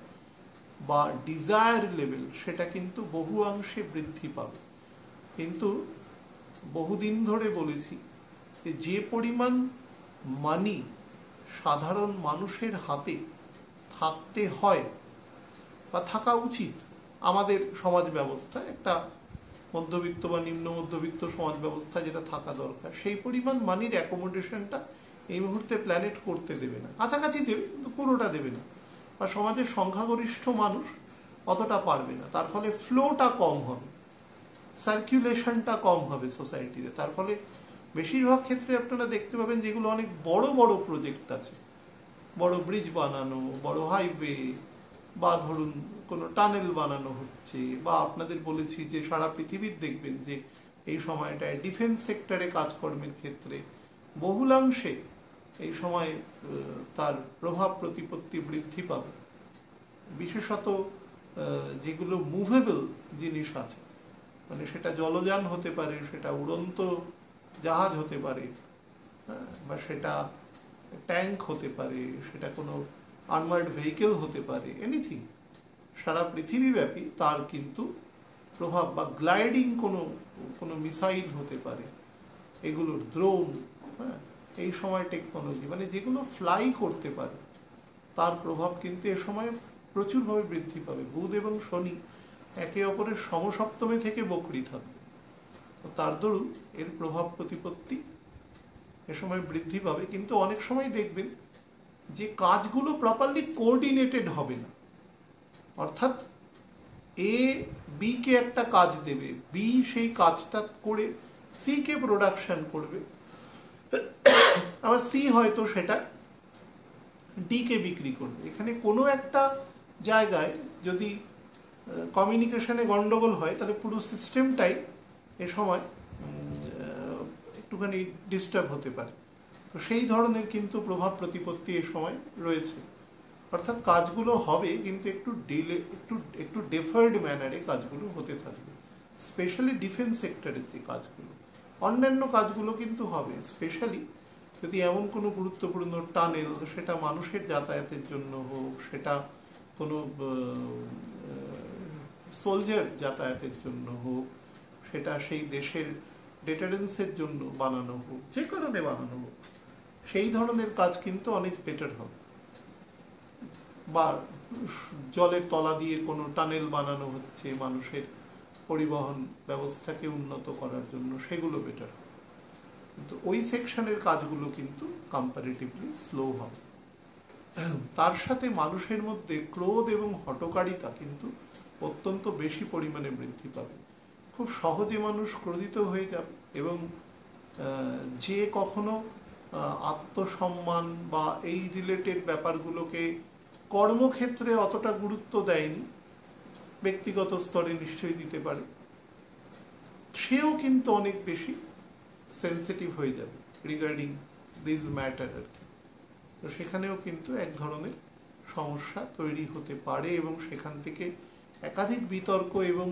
বা ডিজায়ার লেভেল, সেটা কিন্তু বহু অংশে বৃদ্ধি পাবে। কিন্তু বহুদিন ধরে বলেছি যে পরিমাণ মানি সাধারণ মানুষের হাতে থাকতে হয় বা থাকা উচিত আমাদের সমাজ ব্যবস্থায়, একটা মধ্যবিত্ত বা নিম্ন মধ্যবিত্ত সমাজ ব্যবস্থা যেটা থাকা দরকার, সেই পরিমাণ মানির অ্যাকোমোডেশনটা এই মুহূর্তে প্ল্যানেট করতে দেবে না। কাছাকাছি দেবে কিন্তু পুরোটা দেবে না, বা সমাজের সংখ্যাগরিষ্ঠ মানুষ অতটা পারবে না। তার ফলে ফ্লোটা কম হবে, সার্কুলেশনটা কম হবে সোসাইটিতে। তার ফলে বেশিরভাগ ক্ষেত্রে আপনারা দেখতে পাবেন যেগুলো অনেক বড় বড় প্রজেক্ট আছে, বড় ব্রিজ বানানো, বড় হাইওয়ে, বা ধরুন কোনো টানেল বানানো হচ্ছে, বা আপনাদের বলেছি যে সারা পৃথিবীর দেখবেন যে এই সময়টায় ডিফেন্স সেক্টরে কাজকর্মের ক্ষেত্রে বহুলাংশে এই সময় তার প্রভাব প্রতিপত্তি বৃদ্ধি পাবে। বিশেষত যেগুলো মুভেবল জিনিস আছে, মানে সেটা জলযান হতে পারে, সেটা উড়ন্ত জাহাজ হতে পারে, বা সেটা ট্যাঙ্ক হতে পারে, সেটা কোনো আর্মার্ড ভেহিকেল হতে পারে, এনিথিং, সারা পৃথিবীব্যাপী তার কিন্তু প্রভাব, বা গ্লাইডিং কোনো মিসাইল হতে পারে, এগুলোর ড্রোন, এই সময় টেকনোলজি, মানে যেগুলো ফ্লাই করতে পারে, তার প্রভাব কিন্তু এ সময় প্রচুরভাবে বৃদ্ধি পাবে। বুধ এবং শনি একে অপরের সমসপ্তমে থেকে বকরি থাকবে, তার দরুন এর প্রভাব প্রতিপত্তি এ সময় বৃদ্ধি পাবে। কিন্তু অনেক সময় দেখবেন যে কাজগুলো প্রপারলি কোঅর্ডিনেটেড হবে না, অর্থাৎ এ বি কে একটা কাজ দেবে, বি সেই কাজটা করে সি কে প্রোডাকশন করবে, আবার সি হয়তো সেটা ডি কে বিক্রি করবে। এখানে কোনো একটা জায়গায় যদি কমিউনিকেশনে গন্ডগোল হয়, তাহলে পুরো সিস্টেমটাই এ সময় একটুখানি ডিস্টার্ব হতে পারে। তো সেই ধরনের কিন্তু প্রভাব প্রতিপত্তি এ সময় রয়েছে, অর্থাৎ কাজগুলো হবে কিন্তু একটু ডিলে, একটু ডেফার্ড ম্যানারে কাজগুলো হতে থাকবে, স্পেশালি ডিফেন্স সেক্টরের যে কাজগুলো। অন্যান্য কাজগুলো কিন্তু হবে, স্পেশালি যদি এমন কোনো গুরুত্বপূর্ণ টানেল, সেটা মানুষের যাতায়াতের জন্য হোক, সেটা কোনো সোলজার যাতায়াতের জন্য হোক, সেটা সেই দেশের ডেটারেন্সের জন্য বানানো হোক, যে কারণে বানানো হোক, সেই ধরনের কাজ কিন্তু অনেক বেটার হবে। বা জলের তলা দিয়ে কোনো টানেল বানানো হচ্ছে মানুষের পরিবহন ব্যবস্থাকে উন্নত করার জন্য, সেগুলো বেটার হবে। কিন্তু ওই সেকশনের কাজগুলো কিন্তু কম্পারেটিভলি স্লো হবে। তার সাথে মানুষের মধ্যে ক্রোধ এবং হঠকারিতা কিন্তু অত্যন্ত বেশি পরিমাণে বৃদ্ধি পাবে। খুব সহজে মানুষ ক্রোধিত হয়ে যাবে, এবং যে কখনো আত্মসম্মান বা এই রিলেটেড ব্যাপারগুলোকে কর্মক্ষেত্রে অতটা গুরুত্ব দেয়নি, ব্যক্তিগত স্তরে নিশ্চয়ই দিতে পারে, সেও কিন্তু অনেক বেশি সেন্সিটিভ হয়ে যাবে রিগার্ডিং দিস ম্যাটার আর কি। তো সেখানেও কিন্তু এক ধরনের সমস্যা তৈরি হতে পারে, এবং সেখান থেকে একাধিক বিতর্ক এবং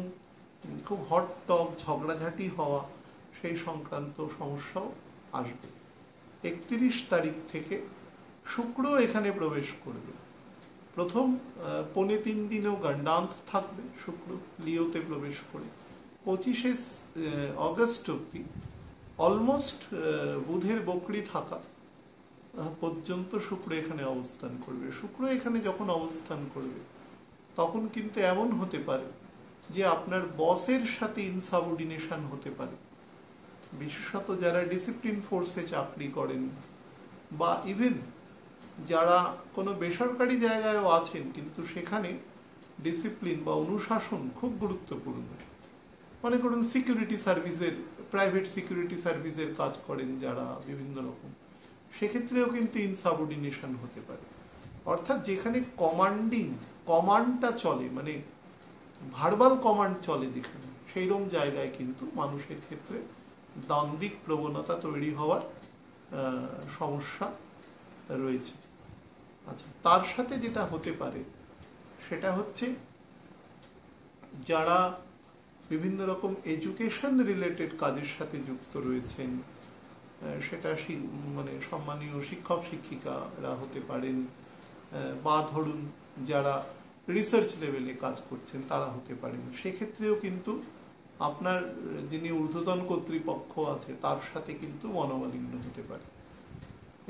খুব হট টক ঝগড়াঝাটি হওয়া, সেই সংক্রান্ত সমস্যাও আসবে। 31 তারিখ থেকে শুক্র এখানে প্রবেশ করবে। প্রথম 3.25 দিনও গণ্ডান্ত থাকবে শুক্র লিওতে প্রবেশ করে। 25 অগস্ট অব্দি অলমোস্ট বুধের বকরি থাকা পর্যন্ত শুক্র এখানে অবস্থান করবে। শুক্র এখানে যখন অবস্থান করবে তখন কিন্তু এমন হতে পারে যে আপনার বসের সাথে ইনসাবঅর্ডিনেশন হতে পারে, বিশেষত যারা ডিসিপ্লিন ফোর্সে চাকরি করেন, বা ইভেন যারা কোনো বেসরকারি জায়গায়ও আছেন কিন্তু সেখানে ডিসিপ্লিন বা অনুশাসন খুব গুরুত্বপূর্ণ। মনে করুন সিকিউরিটি সার্ভিসের, প্রাইভেট সিকিউরিটি সার্ভিসের কাজ করেন যারা বিভিন্ন রকম, সেক্ষেত্রেও কিন্তু ইনসাবঅর্ডিনেশন হতে পারে। অর্থাৎ যেখানে কমান্ডটা চলে, মানে ভার্বাল কমান্ড চলে যেখানে, সেইরকম জায়গায় কিন্তু মানুষের ক্ষেত্রে দ্বন্দ্বিক প্রবণতা তৈরি হওয়ার সমস্যা রয়েছে। আচ্ছা, তার সাথে যেটা হতে পারে সেটা হচ্ছে যারা বিভিন্ন রকম এডুকেশন রিলেটেড কাজের সাথে যুক্ত রয়েছেন, সেটা মানে সম্মানীয় শিক্ষক শিক্ষিকারা হতে পারেন, বা ধরুন যারা রিসার্চ লেভেলে কাজ করছেন তারা হতে পারেন, সেক্ষেত্রেও কিন্তু আপনার যিনি ঊর্ধ্বতন কর্তৃপক্ষ আছে তার সাথে কিন্তু মনোমালিন্য হতে পারে।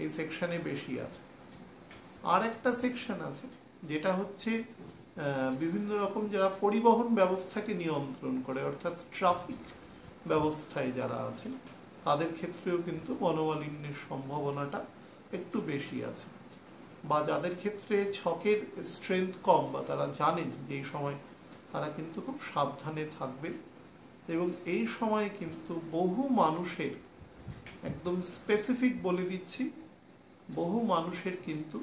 এই সেকশনে বেশি আছে। আর একটা সেকশন আছে যেটা হচ্ছে বিভিন্ন রকম যারা পরিবহন ব্যবস্থাকে নিয়ন্ত্রণ করে, অর্থাৎ ট্রাফিক ব্যবস্থায় যারা আছেন তাদের ক্ষেত্রেও কিন্তু মনোমালিন্যের সম্ভাবনাটা একটু বেশি আছে। বা যাদের ক্ষেত্রে ছকের স্ট্রেংথ কম, বা তারা জানেন যে এই সময় তারা কিন্তু খুব সাবধানে থাকবেন, এবং এই সময় কিন্তু বহু মানুষের, একদম স্পেসিফিক বলে দিচ্ছি, বহু মানুষের কিন্তু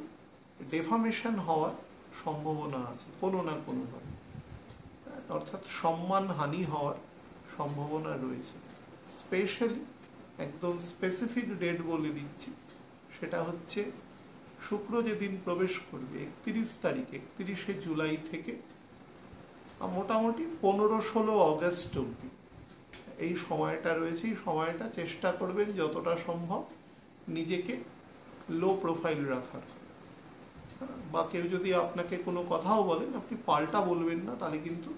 ডেফামেশন হওয়ার সম্ভাবনা আছে কোনো না কোনোভাবে, অর্থাৎ সম্মানহানি হওয়ার সম্ভাবনা রয়েছে। স্পেশালি একদম স্পেসিফিক ডেট বলে দিচ্ছি, সেটা হচ্ছে শুক্র যেদিন প্রবেশ করবে 31 তারিখ, 31শে জুলাই থেকে মোটামুটি 15-16 অগস্ট অবধি এই সময়টা রয়েছে। এই সময়টা চেষ্টা করবেন যতটা সম্ভব নিজেকে লো প্রোফাইল রাখার, বা কেউ যদি আপনাকে কোনো কথাও বলেন আপনি পাল্টা বলবেন না, তাহলে কিন্তু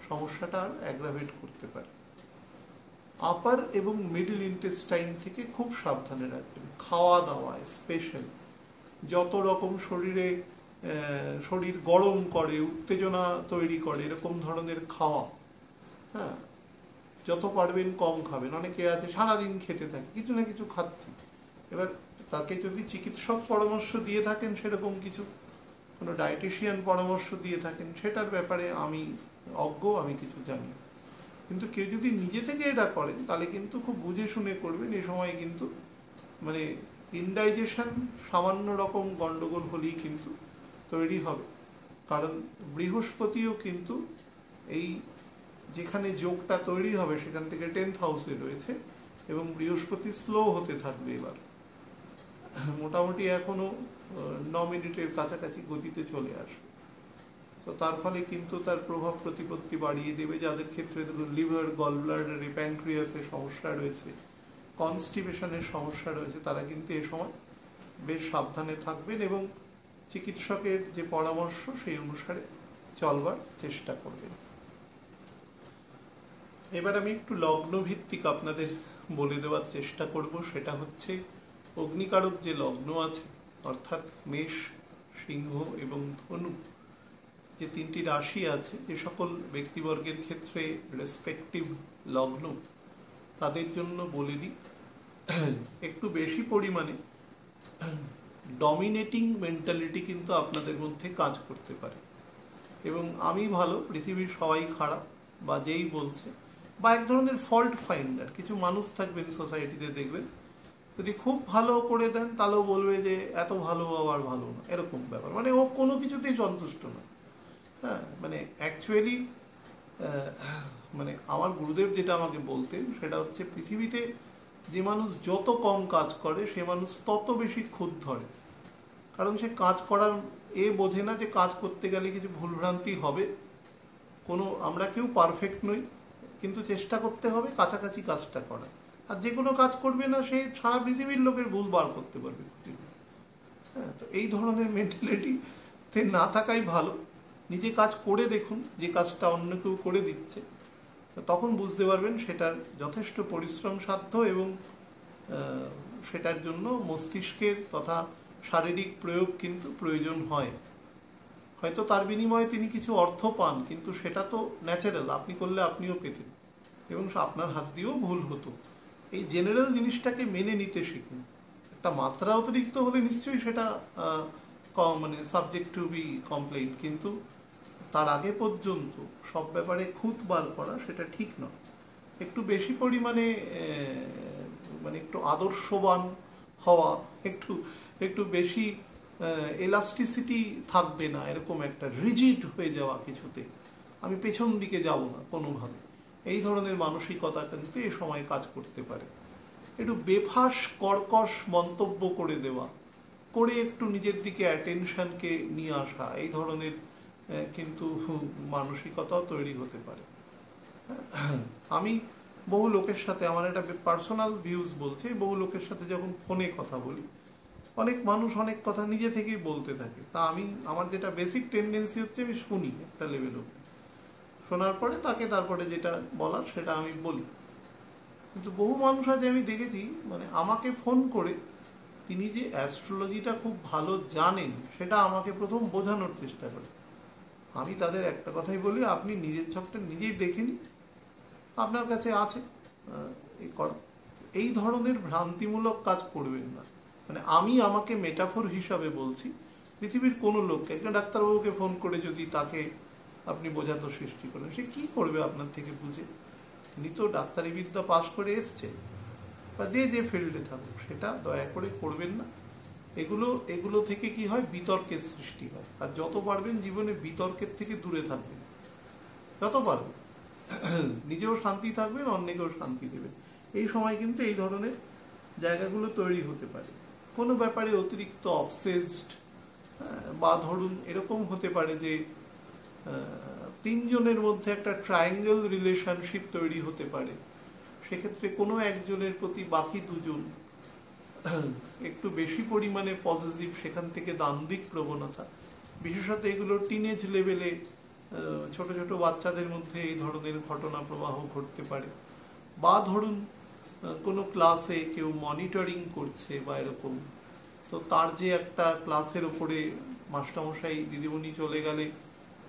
সমস্যাটা আর অ্যাগ্রাভেট করতে পারে। আপার এবং মিডল ইন্টেস্টাইন থেকে খুব সাবধানে রাখবেন। খাওয়া দাওয়া স্পেশালি যত রকম শরীর গরম করে, উত্তেজনা তৈরি করে এরকম ধরনের খাওয়া, হ্যাঁ, যত পারবেন কম খাবেন। অনেকে আছে সারাদিন খেতে থাকে, কিছু না কিছু খাচ্ছে। এবার তাকে যদি চিকিৎসক পরামর্শ দিয়ে থাকেন, সেরকম কিছু কোনো ডায়েটিশিয়ান পরামর্শ দিয়ে থাকেন, সেটার ব্যাপারে আমি অজ্ঞ, আমি কিছু জানি। কিন্তু কেউ যদি নিজে থেকে এটা করেন তাহলে কিন্তু খুব বুঝে শুনে করবেন। এই সময় কিন্তু মানে ইনডাইজেশন সামান্য রকম গন্ডগোল হলেই কিন্তু তৈরি হবে। কারণ বৃহস্পতিও কিন্তু এই যেখানে যোগটা তৈরি হবে সেখান থেকে 10th হাউসে রয়েছে, এবং বৃহস্পতি স্লো হতে থাকবে। এবার মোটামুটি এখনো 9 মিনিটের কাছাকাছি গতিতে চলে আসবে। তো তার ফলে কিন্তু তার প্রভাব প্রতিপত্তি বাড়িয়ে দেবে। যাদের ক্ষেত্রে ধরুন লিভার, গল ব্লাডারে, প্যানক্রিয়াসের সমস্যা রয়েছে, কনস্টিপেশনের সমস্যা রয়েছে, তারা কিন্তু এ সময় বেশ সাবধানে থাকবেন এবং চিকিৎসকের যে পরামর্শ সেই অনুসারে চলবার চেষ্টা করবেন। এবার আমি একটু লগ্ন ভিত্তিক আপনাদের বলে দেওয়ার চেষ্টা করব। সেটা হচ্ছে অগ্নিকারক যে লগ্ন আছে, অর্থাৎ মেষ, সিংহ এবং ধনু, যে 3টি রাশি আছে, যে সকল ব্যক্তিবর্গের ক্ষেত্রে রেসপেক্টিভ লগ্ন, তাদের জন্য বলে দিই একটু বেশি পরিমাণে ডমিনেটিং মেন্টালিটি কিন্তু আপনাদের মধ্যে কাজ করতে পারে। এবং আমি ভালো, পৃথিবীর সবাই খারাপ, বা যেই বলছে, বা এক ধরনের ফল্ট ফাইন্ডার কিছু মানুষ থাকবেন সোসাইটিতে, দেখবেন যদি খুব ভালো করে দেন তাহলেও বলবে যে এত ভালো আবার ভালো না, এরকম ব্যাপার। মানে ও কোনো কিছুতেই সন্তুষ্ট না। হ্যাঁ, মানে অ্যাকচুয়ালি মানে আমার গুরুদেব যেটা আমাকে বলতেন সেটা হচ্ছে, পৃথিবীতে যে মানুষ যত কম কাজ করে সে মানুষ তত বেশি খুঁত ধরে। কারণ সে কাজ করার বোঝে না যে কাজ করতে গেলে কিছু ভুলভ্রান্তি হবে। আমরা কেউ পারফেক্ট নই, কিন্তু চেষ্টা করতে হবে কাছাকাছি কাজটা করা। আর যে কোনো কাজ করবে না সে সারা পৃথিবীর লোকের ভুল বার করতে পারবে। হ্যাঁ, তো এই ধরনের মেন্টালিটিতে না থাকাই ভালো। নিজে কাজ করে দেখুন, যে কাজটা অন্য কেউ করে দিচ্ছে, তখন বুঝতে পারবেন সেটার যথেষ্ট পরিশ্রম সাধ্য, এবং সেটার জন্য মস্তিষ্কের তথা শারীরিক প্রয়োগ কিন্তু প্রয়োজন হয়। হয়তো তার বিনিময়ে তিনি কিছু অর্থ পান, কিন্তু সেটা তো ন্যাচারাল, আপনি করলে আপনিও পেতেন, এবং আপনার হাত দিয়েও ভুল হতো। এই জেনারেল জিনিসটাকে মেনে নিতে শিখুন। একটা মাত্রা অতিরিক্ত হলে নিশ্চয়ই সেটা মানে সাবজেক্ট টু বি কমপ্লেইন, কিন্তু তার আগে পর্যন্ত সব ব্যাপারে খুঁত বার করা সেটা ঠিক নয়। একটু বেশি পরিমাণে মানে একটু আদর্শবান হওয়া, একটু একটু বেশি এলাস্টিসিটি থাকবে না, এরকম একটা রিজিড হয়ে যাওয়া কিছুতে, আমি পেছন দিকে যাব না কোনোভাবে, এই ধরনের মানসিকতা কিন্তু এ সময় কাজ করতে পারে। একটু বেফাঁস কর্কশ মন্তব্য করে দেওয়া, করে একটু নিজের দিকে অ্যাটেনশনকে নিয়ে আসা, এই ধরনের কিন্তু মানসিকতাও তৈরি হতে পারে। আমি বহু লোকের সাথে, আমার একটা পার্সোনাল ভিউজ বলছে, বহু লোকের সাথে যখন ফোনে কথা বলি, অনেক মানুষ অনেক কথা নিজে থেকেই বলতে থাকে, তা আমি, আমার যেটা বেসিক টেন্ডেন্সি হচ্ছে আমি শুনি একটা লেভেল অব্দি, শোনার পরে তাকে তারপরে যেটা বলার সেটা আমি বলি। কিন্তু বহু মানুষ আছে আমি দেখেছি, মানে আমাকে ফোন করে তিনি যে অ্যাস্ট্রোলজিটা খুব ভালো জানেন সেটা আমাকে প্রথম বোঝানোর চেষ্টা করে। আমি তাদের একটা কথাই বলি, আপনি নিজের ছকটা নিজেই দেখে নিন, আপনার কাছে আছে এই করা, এই ধরনের ভ্রান্তিমূলক কাজ করবেন না। মানে আমি আমাকে মেটাফোর হিসাবে বলছি, পৃথিবীর কোনো লোককে, একটা ডাক্তারবাবুকে ফোন করে যদি তাকে আপনি বোঝাতে সৃষ্টি করেন, সে কী করবে আপনার থেকে বুঝে? তিনি তো ডাক্তারি বিদ্যা পাশ করে এসছে, বা যে যে ফিল্ডে থাকুক, সেটা দয়া করে করবেন না। এগুলো থেকে কি হয়, বিতর্কের সৃষ্টি হয়। আর যত পারবেন জীবনে বিতর্কের থেকে দূরে থাকবেন, যত পারবেন নিজেও শান্তি থাকবেন, অন্যকেও শান্তি দেবেন। এই সময় কিন্তু এই ধরনের জায়গাগুলো তৈরি হতে পারে। কোনো ব্যাপারে অতিরিক্ত অবসেসড, বা ধরুন এরকম হতে পারে যে তিনজনের মধ্যে একটা ট্রায়াঙ্গেল রিলেশনশিপ তৈরি হতে পারে, সেক্ষেত্রে কোনো একজনের প্রতি বাকি দুজন একটু বেশি পরিমাণে পজিটিভ, সেখান থেকে দ্বান্দ্বিক প্রবণতা, বিশেষত এগুলো টিনেজ লেভেলে ছোট ছোট বাচ্চাদের মধ্যে এই ধরনের ঘটনা প্রবাহ ঘটতে পারে। বা ধরুন কোনো ক্লাসে কেউ মনিটরিং করছে বা এরকম, তো তার যে একটা ক্লাসের ওপরে মাস্টারমশাই দিদিমণি চলে গেলে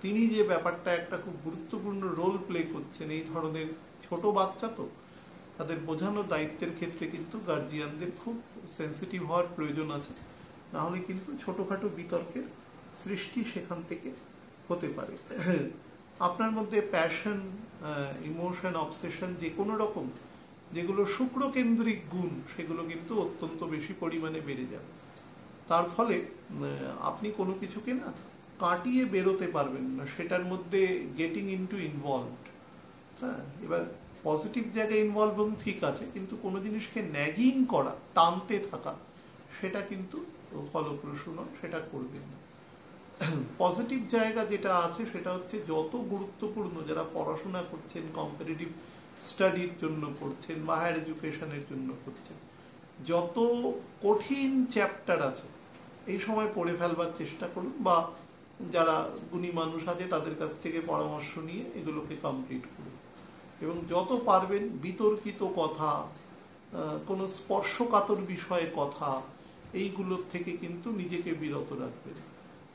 তিনি যে ব্যাপারটা একটা খুব গুরুত্বপূর্ণ রোল প্লে করছেন, এই ধরনের ছোট বাচ্চা তো তাদের বোঝানোর দায়িত্বের ক্ষেত্রে কিন্তু গার্জিয়ানদের খুব সেন্সিটিভ হওয়ার প্রয়োজন আছে, নাহলে কিন্তু ছোটোখাটো বিতর্কের সৃষ্টি সেখান থেকে হতে পারে। আপনার মধ্যে প্যাশন, ইমোশন, অবসেশন যে কোনো রকম যেগুলো শুক্রকেন্দ্রিক গুণ, সেগুলো কিন্তু অত্যন্ত বেশি পরিমাণে বেড়ে যাবে। তার ফলে আপনি কোনো কিছুকে না কাটিয়ে বেরোতে পারবেন না, সেটার মধ্যে গেটিং ইনটু ইনভলভড। হ্যাঁ, এবার পজিটিভ জায়গায় ইনভলভ হন ঠিক আছে, কিন্তু কোনো জিনিসকে ন্যাগিং করা, টানতে থাকা, সেটা কিন্তু ফলপ্রসূ নয়, সেটা করবেন না। পজিটিভ জায়গা যেটা আছে সেটা হচ্ছে যত গুরুত্বপূর্ণ, যারা পড়াশোনা করছেন, কম্পিটিটিভ স্টাডির জন্য পড়ছেন বা হায়ার এডুকেশনের জন্য পড়ছেন, যত কঠিন চ্যাপ্টার আছে এই সময় পড়ে ফেলবার চেষ্টা করুন, বা যারা গুণী মানুষ আছে তাদের কাছ থেকে পরামর্শ নিয়ে এগুলোকে কমপ্লিট করুন। এবং যত পারবেন বিতর্কিত কথা, কোনো স্পর্শকাতর বিষয়ে কথা, এইগুলোর থেকে কিন্তু নিজেকে বিরত রাখবেন।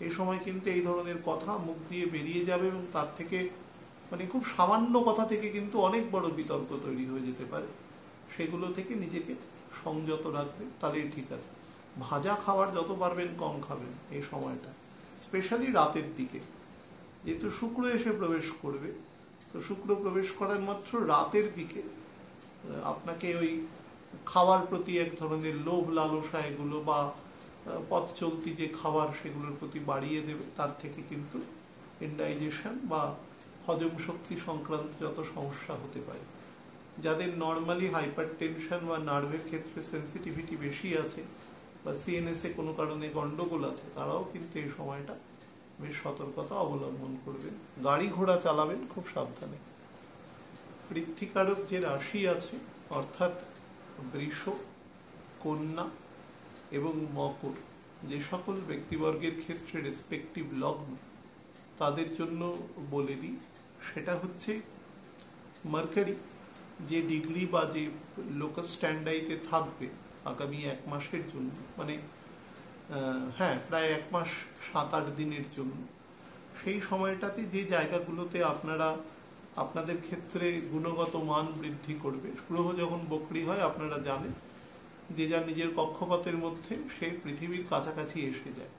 এই সময় কিন্তু এই ধরনের কথা মুখ দিয়ে বেরিয়ে যাবে এবং তার থেকে, মানে খুব সামান্য কথা থেকে কিন্তু অনেক বড় বিতর্ক তৈরি হয়ে যেতে পারে। সেগুলো থেকে নিজেকে সংযত রাখবেন, তাহলেই ঠিক আছে। ভাজা খাবার যত পারবেন কম খাবেন এই সময়টা, স্পেশালি রাতের দিকে, যেহেতু শুক্র এসে প্রবেশ করবে, তো শুক্র প্রবেশ করার মাত্র রাতের দিকে আপনাকে ওই খাওয়ার প্রতি এক ধরনের লোভ লালসা এগুলো, বা পথ চলতি যে খাবার সেগুলোর প্রতি বাড়িয়ে দেবে। তার থেকে কিন্তু ইনডাইজেশন বা হজম শক্তি সংক্রান্ত যত সমস্যা হতে পারে, যাদের নর্মালি হাইপার টেনশন বা নার্ভের ক্ষেত্রে সেন্সিটিভিটি বেশি আছে, বা সিএনএসে কোনো কারণে গন্ডগোল আছে, তারাও কিন্তু এই সময়টা বেশ সতর্কতা অবলম্বন করবেন। গাড়ি ঘোড়া চালাবেন খুব সাবধানে। পৃথ্বীকারক যে রাশি আছে, অর্থাৎ বৃষ, কন্যা এবং মকর, যে সকল ব্যক্তিবর্গের ক্ষেত্রে রেসপেক্টিভ লগ্ন, তাদের জন্য বলে দিই, সেটা হচ্ছে মার্কারি যে ডিগ্রি বা যে লোকাল স্ট্যান্ডার্ডে থাকবে আগামী এক মাসের জন্য, মানে হ্যাঁ প্রায় 1 মাস 7-8 দিনের জন্য, সেই সময়টাতে যে জায়গাগুলোতে আপনাদের ক্ষেত্রে গুণগত মান বৃদ্ধি করবে। গ্রহ যখন বক্রী হয় আপনারা জানেন যে যার নিজের কক্ষপথের মধ্যে সে পৃথিবীর কাছাকাছি এসে যায়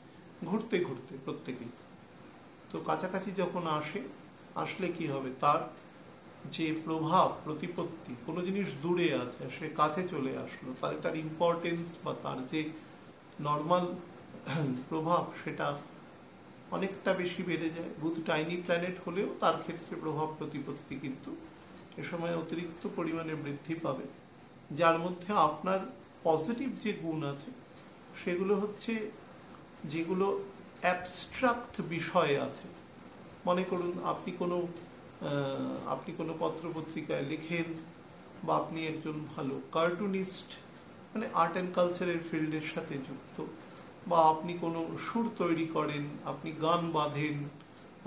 ঘুরতে ঘুরতে প্রত্যেকেই। তো কাছাকাছি যখন আসলে কি হবে, তার যে প্রভাব প্রতিপত্তি, কোনো জিনিস দূরে আছে সে কাছে চলে আসলো, তাহলে তার ইম্পর্টেন্স বা তার যে নর্মাল প্রভাব সেটা অনেকটা বেশি বেড়ে যায়। বুধ টাইনি প্ল্যানেট হলেও তার ক্ষেত্রে প্রভাব প্রতিপত্তি কিন্তু এ সময় অতিরিক্ত পরিমাণে বৃদ্ধি পাবে। যার মধ্যে আপনার পজিটিভ যে গুণ আছে সেগুলো হচ্ছে যেগুলো অ্যাবস্ট্রাক্ট বিষয়ে আছে। মনে করুন আপনি কোনো পত্রপত্রিকায় লেখেন, বা আপনি একজন ভালো কার্টুনিস্ট, মানে আর্ট অ্যান্ড কালচারের ফিল্ডের সাথে যুক্ত, বা আপনি কোনো সুর তৈরি করেন, আপনি গান বাঁধেন,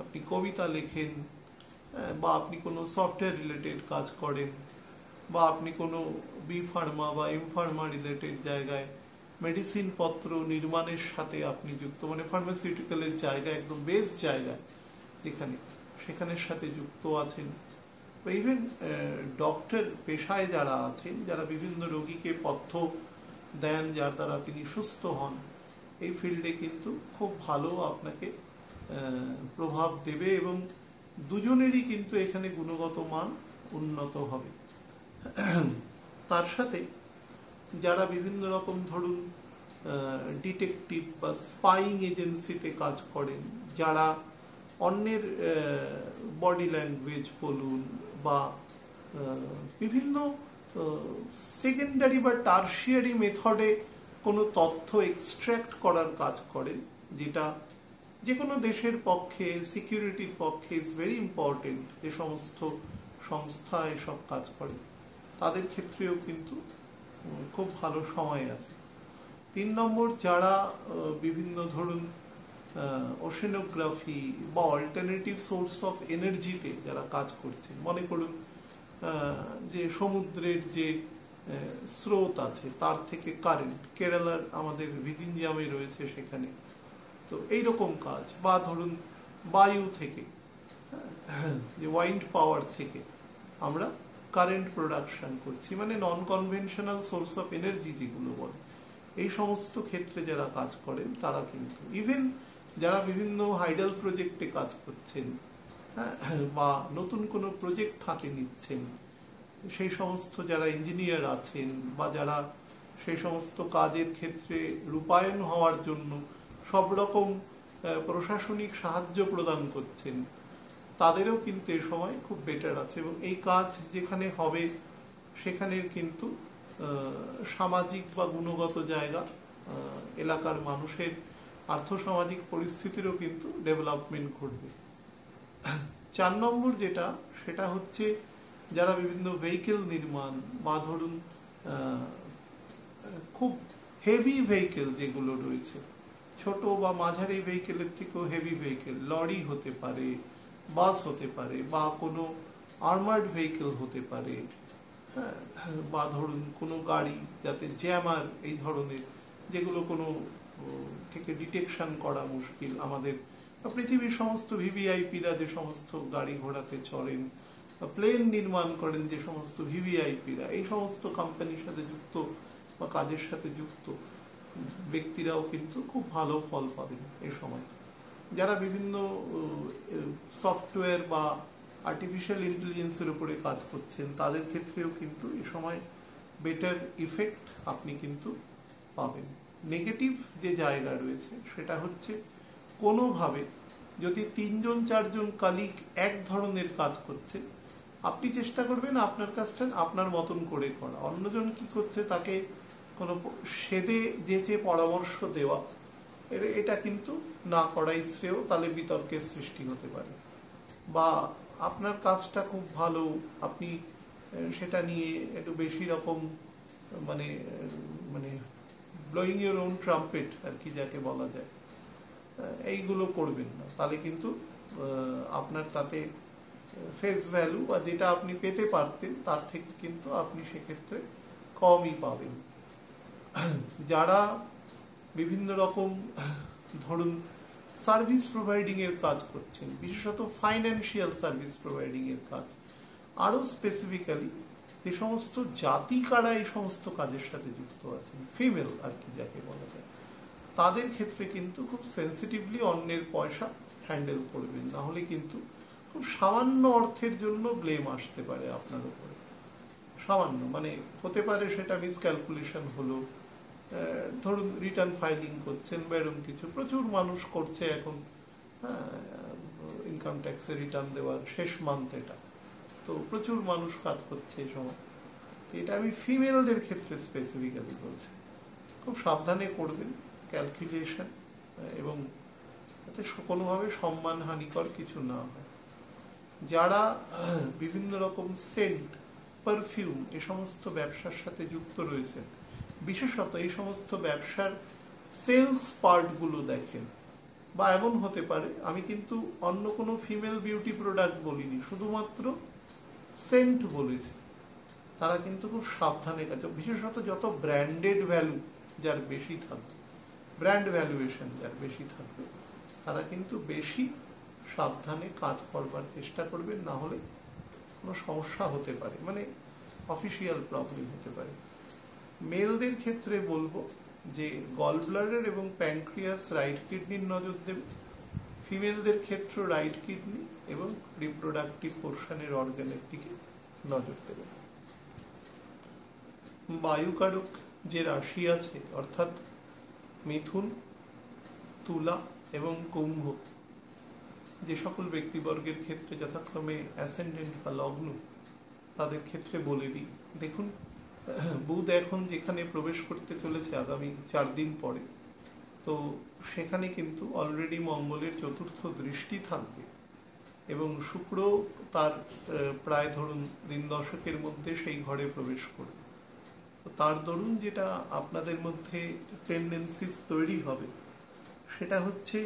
আপনি কবিতা লেখেন, বা আপনি কোনো সফটওয়্যার রিলেটেড কাজ করেন, বা আপনি কোনো বি ফার্মা বা এম ফার্মা রিলেটেড জায়গায় মেডিসিন পত্র নির্মাণের সাথে আপনি যুক্ত, মানে ফার্মাসিউটিক্যালের জায়গা, একদম বেস জায়গায় সেখানের সাথে যুক্ত আছেন, বা ইভেন ডক্টর পেশায় যারা আছেন, যারা বিভিন্ন রোগীকে পথ্য দেন যার দ্বারা তিনি সুস্থ হন, এই ফিল্ডে কিন্তু খুব ভালো আপনাকে প্রভাব দেবে, এবং দুজনেরই কিন্তু এখানে গুণগত মান উন্নত হবে। তার সাথে যারা বিভিন্ন রকম ধরুন ডিটেকটিভ বা স্পাইং এজেন্সিতে কাজ করেন, যারা অন্যের বডি ল্যাঙ্গুয়েজ বলুন বা বিভিন্ন সেকেন্ডারি বা টার্সিয়ারি মেথডে কোনো তথ্য এক্সট্র্যাক্ট করার কাজ করেন, যেটা যে কোনো দেশের পক্ষে, সিকিউরিটির পক্ষে ইজ ভেরি ইম্পর্টেন্ট। যে সমস্ত সংস্থা এসব কাজ করে তাদের ক্ষেত্রেও কিন্তু খুব ভালো সময় আছে। 3 নম্বর, যারা বিভিন্ন ধরুন ওশেনোগ্রাফি বা অল্টারনেটিভ সোর্স অফ এনার্জিতে যারা কাজ করছেন, মনে করুন যে সমুদ্রের যে স্রোত আছে তার থেকে কারেন্ট, কেরালার আমাদের ভিদিঞ্জামে রয়েছে সেখানে, তো এইরকম কাজ, বা ধরুন বায়ু থেকে, যে ওয়াইন্ড পাওয়ার থেকে আমরা কারেন্ট প্রোডাকশন করছি, মানে নন কনভেনশনাল সোর্স অফ এনার্জি যেগুলো বলে, এই সমস্ত ক্ষেত্রে যারা কাজ করেন তারা কিন্তু, ইভেন যারা বিভিন্ন হাইডাল প্রজেক্টে কাজ করছেন বা নতুন কোনো প্রজেক্ট হাতে নিচ্ছেন, সেই সমস্ত যারা ইঞ্জিনিয়ার আছেন বা যারা সেই সমস্ত কাজের ক্ষেত্রে রূপায়ণ হওয়ার জন্য সব রকম প্রশাসনিক সাহায্য প্রদান করছেন, তাদেরও কিন্তু এ সময় খুব বেটার আছে। এবং এই কাজ যেখানে হবে সেখানে কিন্তু সামাজিক বা গুণগত জায়গা, এলাকার মানুষের আর্থসামাজিক পরিস্থিতিরও কিন্তু ডেভেলপমেন্ট ঘটবে। 4 নম্বর যেটা, সেটা হচ্ছে যারা বিভিন্ন ভেহিকেল নির্মাণ, বা ধরুন খুব হেভি ভেহিকেল যেগুলো রয়েছে, ছোট বা মাঝারি ভেহিকেলের থেকেও হেভি ভেহিকেল, লরি হতে পারে, বাস হতে পারে, বা কোনো আর্মার্ড ভেহিকেল হতে পারে, বা ধরুন কোনো গাড়ি যাতে জ্যামার, এই ধরনের যেগুলো কোনো থেকে ডিটেকশন করা মুশকিল, আমাদের পৃথিবীর সমস্ত ভিভিআইপিরা যে সমস্ত গাড়ি ঘোড়াতে চড়েন, প্লেন নির্মাণ করেন যে সমস্ত ভিভিআইপিরা, এই সমস্ত কোম্পানির সাথে যুক্ত বা কাজের সাথে যুক্ত ব্যক্তিরাও কিন্তু খুব ভালো ফল পাবেন এই সময়। যারা বিভিন্ন সফটওয়্যার বা আর্টিফিশিয়াল ইন্টেলিজেন্সের উপরে কাজ করছেন, তাদের ক্ষেত্রেও কিন্তু এই সময় বেটার ইফেক্ট আপনি কিন্তু পাবেন। নেগেটিভ যে জায়গা রয়েছে সেটা হচ্ছে, কোনোভাবে যদি 3-4 জন কালিগ এক ধরনের কাজ করছে, আপনি চেষ্টা করবেন আপনার কাজটা আপনার মতন করে করা, অন্যজন কি করছে তাকে কোনো সেদে যেচে পরামর্শ দেওয়া, এটা কিন্তু না করাই শ্রেয়, তাহলে বিতর্কের সৃষ্টি হতে পারে। বা আপনার কাজটা খুব ভালো, আপনি সেটা নিয়ে একটু বেশি রকম মানে মানে ব্লোয়িং ইউর ওন ট্রাম্পেট আর কি যাকে বলা যায়, এইগুলো করবেন না, তাহলে কিন্তু আপনার তাতে ফেস ভ্যালু বা যেটা আপনি পেতে পারতেন তার থেকে কিন্তু আপনি সেক্ষেত্রে কমই পাবেন। যারা বিভিন্ন রকম ধরুন সার্ভিস প্রোভাইডিং এর কাজ করছেন, বিশেষত ফাইন্যান্সিয়াল সার্ভিস প্রোভাইডিং এর কাজ, আরো স্পেসিফিক্যালি যে সমস্ত জাতি কারা এই সমস্ত কাজের সাথে যুক্ত আছেন, ফিমেল আর কি যাকে বলা যায়, তাদের ক্ষেত্রে কিন্তু খুব সেন্সিটিভলি অন্যের পয়সা হ্যান্ডেল করবেন, না হলে কিন্তু খুব সামান্য অর্থের জন্য ব্লেম আসতে পারে আপনার উপরে, সামান্য, মানে হতে পারে সেটা মিসক্যালকুলেশন হলো, ধরুন রিটার্ন ফাইলিং করছেন বা এরকম কিছু, প্রচুর মানুষ করছে এখন, ইনকাম ট্যাক্সের রিটার্ন দেওয়ার শেষ মান্থ এটা, তো প্রচুর মানুষ কাজ করছে এই সময়। এটা আমি ফিমেলদের ক্ষেত্রে স্পেসিফিক্যালি বলছি, খুব সাবধানে করবেন ক্যালকুলেশন, এবং যাতে কোনোভাবে সম্মানহানিকর কিছু না হয়। যারা বিভিন্ন রকম সেন্ট, পারফিউম এ সমস্ত ব্যবসার সাথে যুক্ত রয়েছেন, বিশেষত এই সমস্ত ব্যবসার সেলস পার্টগুলো দেখেন, বা এমন হতে পারে, আমি কিন্তু অন্য কোনো ফিমেল বিউটি প্রোডাক্ট বলিনি, শুধুমাত্র সেন্ট বলেছি, তারা কিন্তু খুব সাবধানে কাজ, বিশেষত যত ব্র্যান্ডেড ভ্যালু যার বেশি থাকবে, ব্র্যান্ড ভ্যালুয়েশন যার বেশি থাকবে, তারা কিন্তু বেশি সাবধানে কাজ করবার চেষ্টা করবেন, না হলে কোনো সমস্যা হতে পারে, মানে অফিসিয়াল প্রবলেম হতে পারে। মেলদের ক্ষেত্রে বলবো যে গল ব্লাডার এবং প্যানক্রিয়াস, রাইট কিডনির নজর দেবে, ফিমেলদের ক্ষেত্রে রাইট কিডনি এবং রিপ্রোডাক্টিভ পোর্শনের অর্গানের দিকে নজর দেবে। বায়ুকারক যে রাশি আছে, অর্থাৎ মিথুন, তুলা এবং কুম্ভ, যে সকল ব্যক্তিবর্গের ক্ষেত্রে যথাক্রমে অ্যাসেন্ডেন্ট বা লগ্ন, তাদের ক্ষেত্রে বলে দিই, দেখুন বুধ এখন যেখানে প্রবেশ করতে চলেছে আগামী 4 দিন পরে, তো সেখানে কিন্তু অলরেডি মঙ্গলের চতুর্থ দৃষ্টি থাকবে, এবং শুক্র তার প্রায় ধরুন 3 দশকের মধ্যে সেই ঘরে প্রবেশ করবে। তো তার দরুন যেটা আপনাদের মধ্যে টেন্ডেন্সিস তৈরি হবে, সেটা হচ্ছে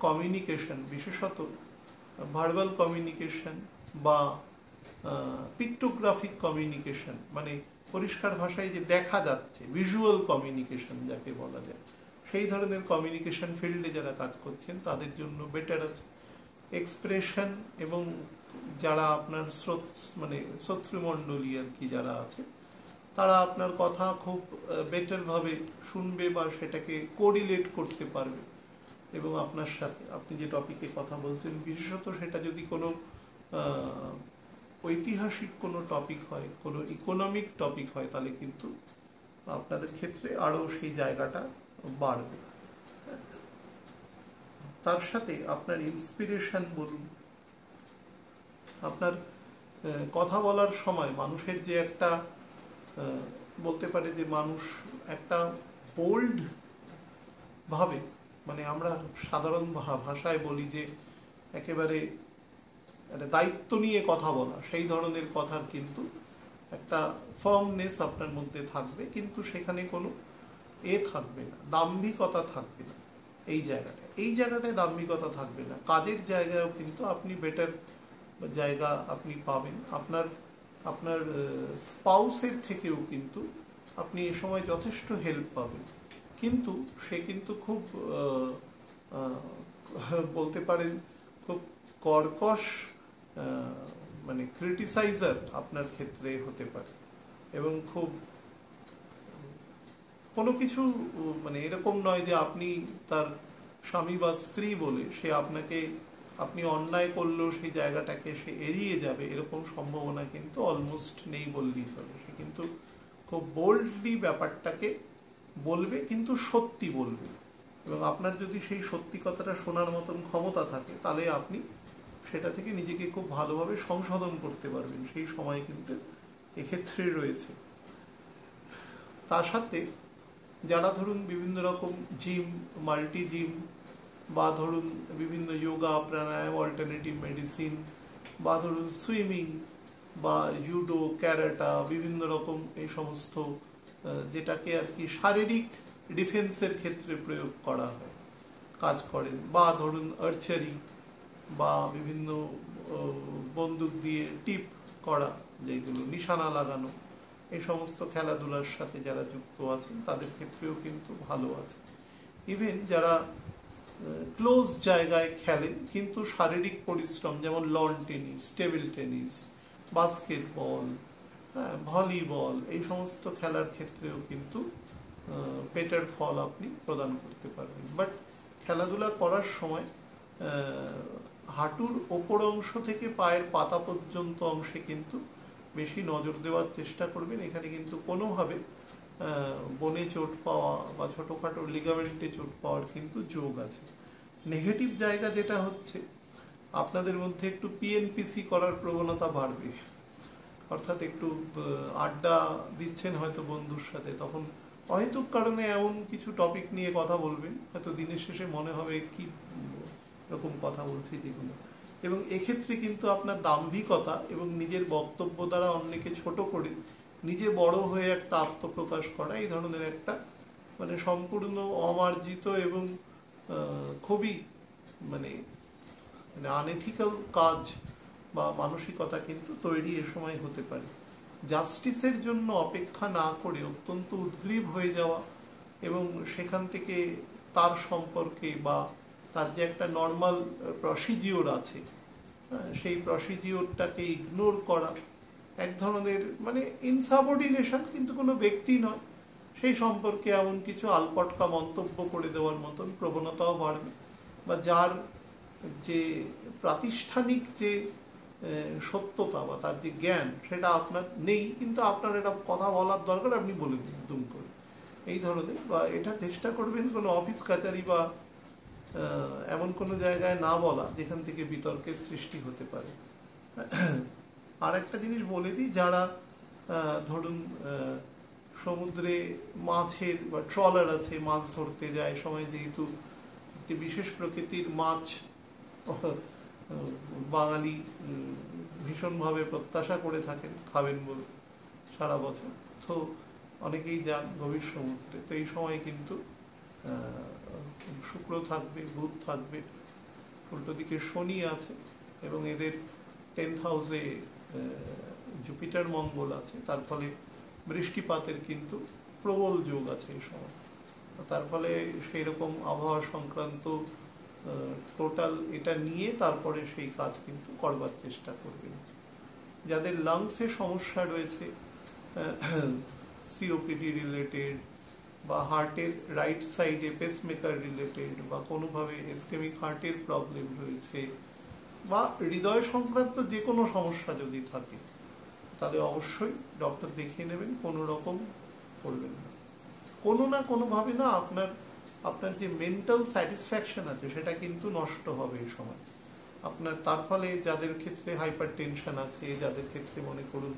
কমিউনিকেশন, বিশেষত ভার্বাল কমিউনিকেশন বা পিক্টোগ্রাফিক কমিউনিকেশন, মানে পরিষ্কার ভাষায় যে দেখা যাচ্ছে, ভিজুয়াল কমিউনিকেশন যাকে বলা যায়, সেই ধরনের কমিউনিকেশন ফিল্ডে যারা কাজ করছেন তাদের জন্য বেটার আছে। এক্সপ্রেশন এবং যারা আপনার মানে শত্রুমণ্ডলী আর কি যারা আছে, তারা আপনার কথা খুব বেটারভাবে শুনবে বা সেটাকে কোরিলেট করতে পারবে, এবং আপনার সাথে আপনি যে টপিকে কথা বলছেন, বিশেষত সেটা যদি কোনো ঐতিহাসিক কোনো টপিক হয়, কোনো ইকোনমিক টপিক হয়, তাহলে কিন্তু আপনাদের ক্ষেত্রে আরও সেই জায়গাটা বাড়বে। তার সাথে আপনার ইন্সপিরেশন বলুন, আপনার কথা বলার সময় মানুষের যে একটা বলতে পারে যে মানুষ একটা বোল্ড ভাবে, মানে আমরা সাধারণ ভাষায় বলি যে একেবারে একটা দায়িত্ব নিয়ে কথা বলা, সেই ধরনের কথার কিন্তু একটা ফার্মনেস আপনার মধ্যে থাকবে, কিন্তু সেখানে কোনো থাকবে না, দাম্ভিকতা থাকবে না। এই জায়গাটায় দাম্ভিকতা থাকবে না। কাজের জায়গায়ও কিন্তু আপনি বেটার জায়গা আপনি পাবেন। আপনার স্পাউসের থেকেও কিন্তু আপনি এ সময় যথেষ্ট হেল্প পাবেন, কিন্তু সে কিন্তু খুব বলতে পারেন খুব কর্কশ, মানে ক্রিটিসাইজার আপনার ক্ষেত্রে হতে পারে, এবং খুব কোনো কিছু মানে এরকম নয় যে আপনি তার স্বামী বা স্ত্রী বলে সে আপনি অন্যায় করলেও সেই জায়গাটাকে সে এড়িয়ে যাবে, এরকম সম্ভাবনা কিন্তু অলমোস্ট নেই বললেই চলে। সে কিন্তু খুব বোল্ডলি ব্যাপারটাকে বলবে, কিন্তু সত্যি বলবে, এবং আপনার যদি সেই সত্যি কথাটা শোনার মতন ক্ষমতা থাকে, তাহলে আপনি সেটা থেকে নিজেকে খুব ভালোভাবে সংশোধন করতে পারবেন, সেই সময় কিন্তু এক্ষেত্রে রয়েছে। তার সাথে যারা ধরুন বিভিন্ন রকম জিম, মাল্টি জিম, বা ধরুন বিভিন্ন যোগা, প্রাণায়াম, অল্টারনেটিভ মেডিসিন, বা ধরুন সুইমিং বা জুডো, ক্যারাটা, বিভিন্ন রকম এই সমস্ত যেটাকে আর কি শারীরিক ডিফেন্সের ক্ষেত্রে প্রয়োগ করা হয়, কাজ করেন, বা ধরুন আর্চারি বা বিভিন্ন বন্দুক দিয়ে টিপ করা, যেগুলো নিশানা লাগানো, এই সমস্ত খেলাধুলার সাথে যারা যুক্ত আছেন তাদের ক্ষেত্রেও কিন্তু ভালো আছে। ইভেন যারা ক্লোজ জায়গায় খেলেন কিন্তু শারীরিক পরিশ্রম, যেমন loan tennis, table tennis, basketball, volleyball, এই সমস্ত খেলার ক্ষেত্রেও কিন্তু বেটার ফল আপনি প্রদান করতে পারবেন। বাট খেলাধুলা করার সময় হাঁটুর ওপর অংশ থেকে পায়ের পাতা পর্যন্ত অংশে কিন্তু বেশি নজর দেওয়ার চেষ্টা করবেন। এখানে কিন্তু কোনোভাবে বনে চোট পাওয়া বা ছোটোখাটো লিগামেন্টে চোট পাওয়ার কিন্তু যোগ আছে। নেগেটিভ জায়গা যেটা হচ্ছে, আপনাদের মধ্যে একটু পিএনপিসি করার প্রবণতা বাড়বে, অর্থাৎ একটু আড্ডা দিচ্ছেন হয়তো বন্ধুর সাথে, তখন অহেতুক কারণে এমন কিছু টপিক নিয়ে কথা বলবেন, হয়তো দিনের শেষে মনে হবে কি এরকম কথা বলছি যেগুলো। এবং এক্ষেত্রে কিন্তু আপনার দাম্ভিকতা এবং নিজের বক্তব্য দ্বারা অন্যকে ছোট করে নিজে বড় হয়ে একটা আত্মপ্রকাশ করা, এই ধরনের একটা মানে সম্পূর্ণ অমার্জিত এবং খুবই মানে আনএথিক্যাল কাজ বা মানসিকতা কিন্তু তৈরি এ সময় হতে পারে। জাস্টিসের জন্য অপেক্ষা না করে অত্যন্ত উদ্গ্রীব হয়ে যাওয়া এবং সেখান থেকে তার সম্পর্কে বা তার যে একটা নর্মাল প্রসিজিওর আছে সেই প্রসিজিওরটাকে ইগনোর করা, এক ধরনের মানে ইনসাবঅর্ডিনেশন, কিন্তু কোনো ব্যক্তি নয়, সেই সম্পর্কে এমন কিছু আলপটকা মন্তব্য করে দেওয়ার মতন প্রবণতাও বাড়বে। বা যার যে প্রাতিষ্ঠানিক যে সত্যতা বা তার যে জ্ঞান সেটা আপনার নেই, কিন্তু আপনার এটা কথা বলার দরকার, আপনি বলে দিন দুম করে, এই ধরনের। বা এটা চেষ্টা করবেন কোনো অফিস কাচারি বা এমন কোনো জায়গায় না বলা যেখান থেকে বিতর্কের সৃষ্টি হতে পারে। আর একটা জিনিস বলে দিই, যারা ধরুন সমুদ্রে মাছের বা ট্রলার আছে, মাছ ধরতে যায় সময়, যেহেতু একটি বিশেষ প্রকৃতির মাছ বাঙালি ভীষণভাবে প্রত্যাশা করে থাকেন খাবেন বলে সারা বছর, তো অনেকেই যান গভীর সমুদ্রে। তো এই সময় কিন্তু শুক্র থাকবে, বুধ থাকবে, উল্টো দিকে শনি আছে এবং এদের 10th হাউসে জুপিটার মঙ্গল আছে, তার ফলে বৃষ্টিপাতের কিন্তু প্রবল যোগ আছে এই সময়। তার ফলে সেই রকম আবহাওয়া সংক্রান্ত টোটাল এটা নিয়ে তারপরে সেই কাজ কিন্তু করবার চেষ্টা করবেন। যাদের লাংসে সমস্যা রয়েছে, সিওপিডি রিলেটেড বা হার্টের রাইট সাইডে পেসমেকার রিলেটেড বা কোনোভাবে ইসকেমিক হার্টের প্রবলেম রয়েছে বা হৃদয় সংক্রান্ত যে কোনো সমস্যা যদি থাকে, তাহলে অবশ্যই ডক্টর দেখিয়ে নেবেন, কোনো রকম করবেন না, কোনো না কোনোভাবে না আপনার যে মেন্টাল স্যাটিসফ্যাকশন আছে সেটা কিন্তু নষ্ট হবে এই সময় আপনার। তার ফলে যাদের ক্ষেত্রে হাইপার টেনশন আছে, যাদের ক্ষেত্রে মনে করুন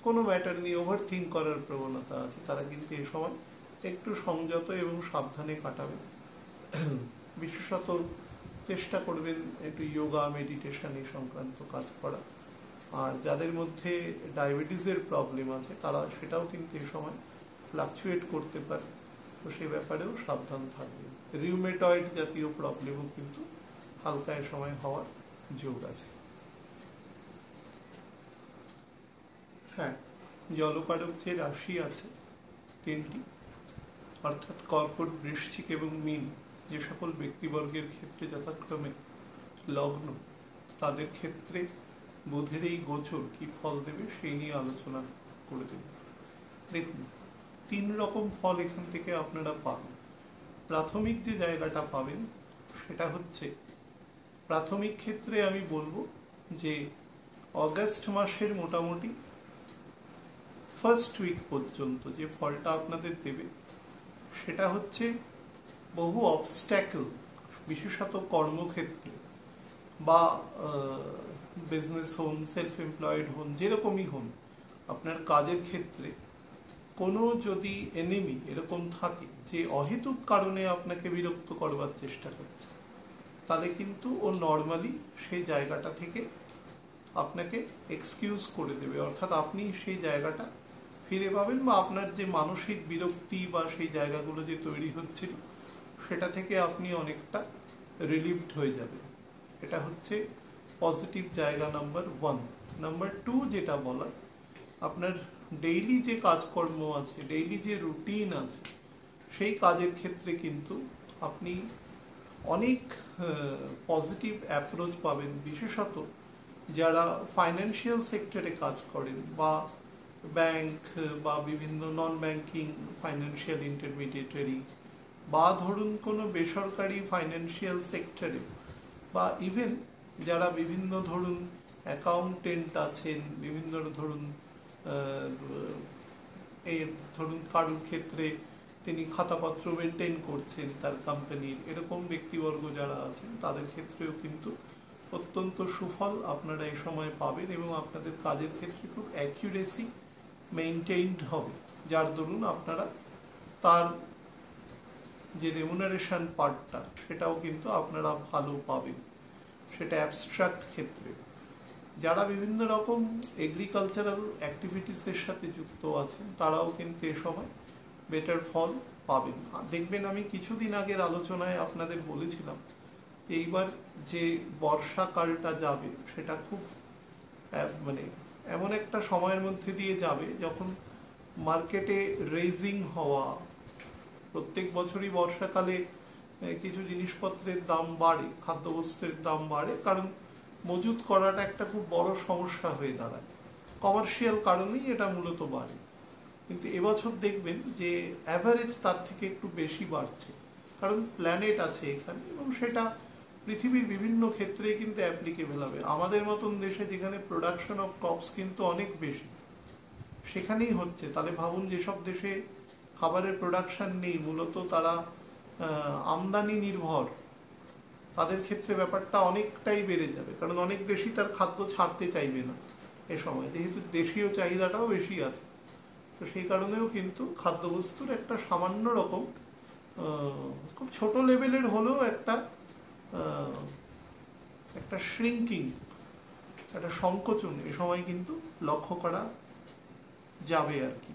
কোনো ম্যাটার নিয়ে ওভার থিঙ্ক করার প্রবণতা আছে, তারা কিন্তু এই সময় একটু সংযত এবং সাবধানে কাটাবে। বিশেষত চেষ্টা করবেন একটু যোগা মেডিটেশন এই সংক্রান্ত কাজ করা। আর যাদের মধ্যে ডায়াবেটিসের প্রবলেম আছে তারা সেটাও কিন্তু এই সময় ফ্লাকচুয়েট করতে পারে, তো সেই ব্যাপারেও সাবধান থাকবেন। রিউমেটয়েড জাতীয় প্রবলেমও কিন্তু হালকা এ সময় হওয়ার যোগ আছে। হ্যাঁ, জলকারক যে রাশি আছে 3টি, অর্থাৎ কর্কট, বৃশ্চিক এবং মীন, যে সকল ব্যক্তিবর্গের ক্ষেত্রে যথাক্রমে লগ্ন, তাদের ক্ষেত্রে বুধের এই গোচর কি ফল দেবে সেই নিয়ে আলোচনা করে দেব। দেখুন, 3 রকম ফল এখান থেকে আপনারা পাবেন। প্রাথমিক যে জায়গাটা পাবেন সেটা হচ্ছে, প্রাথমিক ক্ষেত্রে আমি বলবো যে অগাস্ট মাসের মোটামুটি ফার্স্ট উইক পর্যন্ত যে ফলটা আপনাদের দেবে সেটা হচ্ছে বহু অবস্ট্যাকল, বিশেষত কর্মক্ষেত্রে বা বিজনেস হন, সেলফ এমপ্লয়েড হন, যেরকমই হন, আপনার কাজের ক্ষেত্রে কোনো যদি এনিমি এরকম থাকে যে অহেতুক কারণে আপনাকে বিরক্ত করবার চেষ্টা করছে, তাহলে কিন্তু ও নর্মালি সেই জায়গাটা থেকে আপনাকে এক্সকিউজ করে দেবে, অর্থাৎ আপনি সেই জায়গাটা ফিরে পাবেন বা আপনার যে মানসিক বিরক্তি বা সেই জায়গাগুলো যে তৈরি হচ্ছিল সেটা থেকে আপনি অনেকটা রিলিভড হয়ে যাবেন। এটা হচ্ছে পজিটিভ জায়গা নাম্বার 1। নাম্বার 2 যেটা বলার, আপনার ডেইলি যে কাজকর্ম আছে, ডেইলি যে রুটিন আছে, সেই কাজের ক্ষেত্রে কিন্তু আপনি অনেক পজিটিভ অ্যাপ্রোচ পাবেন। বিশেষত যারা ফাইন্যান্সিয়াল সেক্টরে কাজ করেন বা ব্যাংক বা বিভিন্ন নন ব্যাংকিং ফাইন্যান্সিয়াল ইন্টারমিডিয়েটারি বা ধরুন কোনো বেসরকারি ফাইন্যান্সিয়াল সেক্টরে বা ইভেন যারা বিভিন্ন ধরুন অ্যাকাউন্টেন্ট আছেন, বিভিন্ন ধরুন এই ধরুন কারোর ক্ষেত্রে তিনি খাতাপত্র মেনটেন করছেন তার কোম্পানির, এরকম ব্যক্তিবর্গ যারা আছেন তাদের ক্ষেত্রেও কিন্তু অত্যন্ত সুফল আপনারা এই সময় পাবেন এবং আপনাদের কাজের ক্ষেত্রে খুব অ্যাকিউরেসি মেইনটেইনড হবে, যার দরুন আপনারা তার যে রেমুনারেশন পার্টটা সেটাও কিন্তু আপনারা ভালো পাবেন, সেটা অ্যাবস্ট্রাক্ট ক্ষেত্রে। যারা বিভিন্ন রকম এগ্রিকালচারাল অ্যাক্টিভিটিসের সাথে যুক্ত আছেন তারাও কিন্তু এ সময় বেটার ফল পাবেন। দেখবেন আমি কিছুদিন আগের আলোচনায় আপনাদের বলেছিলাম এইবার যে বর্ষাকালটা যাবে সেটা খুব মানে এমন একটা সময়ের মধ্যে দিয়ে যাবে যখন মার্কেটে রেজিং হওয়া, প্রত্যেক বছরই বর্ষাকালে কিছু জিনিসপত্রের দাম বাড়ে, খাদ্যবস্তুর দাম বাড়ে, কারণ মজুত করাটা একটা খুব বড় সমস্যা হয়ে দাঁড়ায়, কমার্শিয়াল কারণেই এটা মূলত বাড়ে। কিন্তু এবছর দেখবেন যে অ্যাভারেজ তার থেকে একটু বেশি বাড়ছে, কারণ প্ল্যানেট আছে এখানে এবং সেটা পৃথিবীর বিভিন্ন ক্ষেত্রে কিন্তু অ্যাপ্লিকেবল হবে। আমাদের মতন দেশে যেখানে প্রোডাকশন অফ ক্রপস কিন্তু অনেক বেশি, সেখানেই হচ্ছে। তাহলে ভাবুন যেসব দেশে খাবারের প্রোডাকশন নেই, মূলত তারা আমদানি নির্ভর, তাদের ক্ষেত্রে ব্যাপারটা অনেকটাই বেড়ে যাবে, কারণ অনেক দেশই তার খাদ্য ছাড়তে চাইবে না এ সময়, যেহেতু দেশীয় চাহিদাটাও বেশি আছে। তো সেই কারণেও কিন্তু খাদ্যবস্তুর একটা সামান্য রকম খুব ছোট লেভেলের হলেও একটা শ্রিঙ্কিং, একটা সংকোচন এ সময় কিন্তু লক্ষ্য করা যাবে আর কি।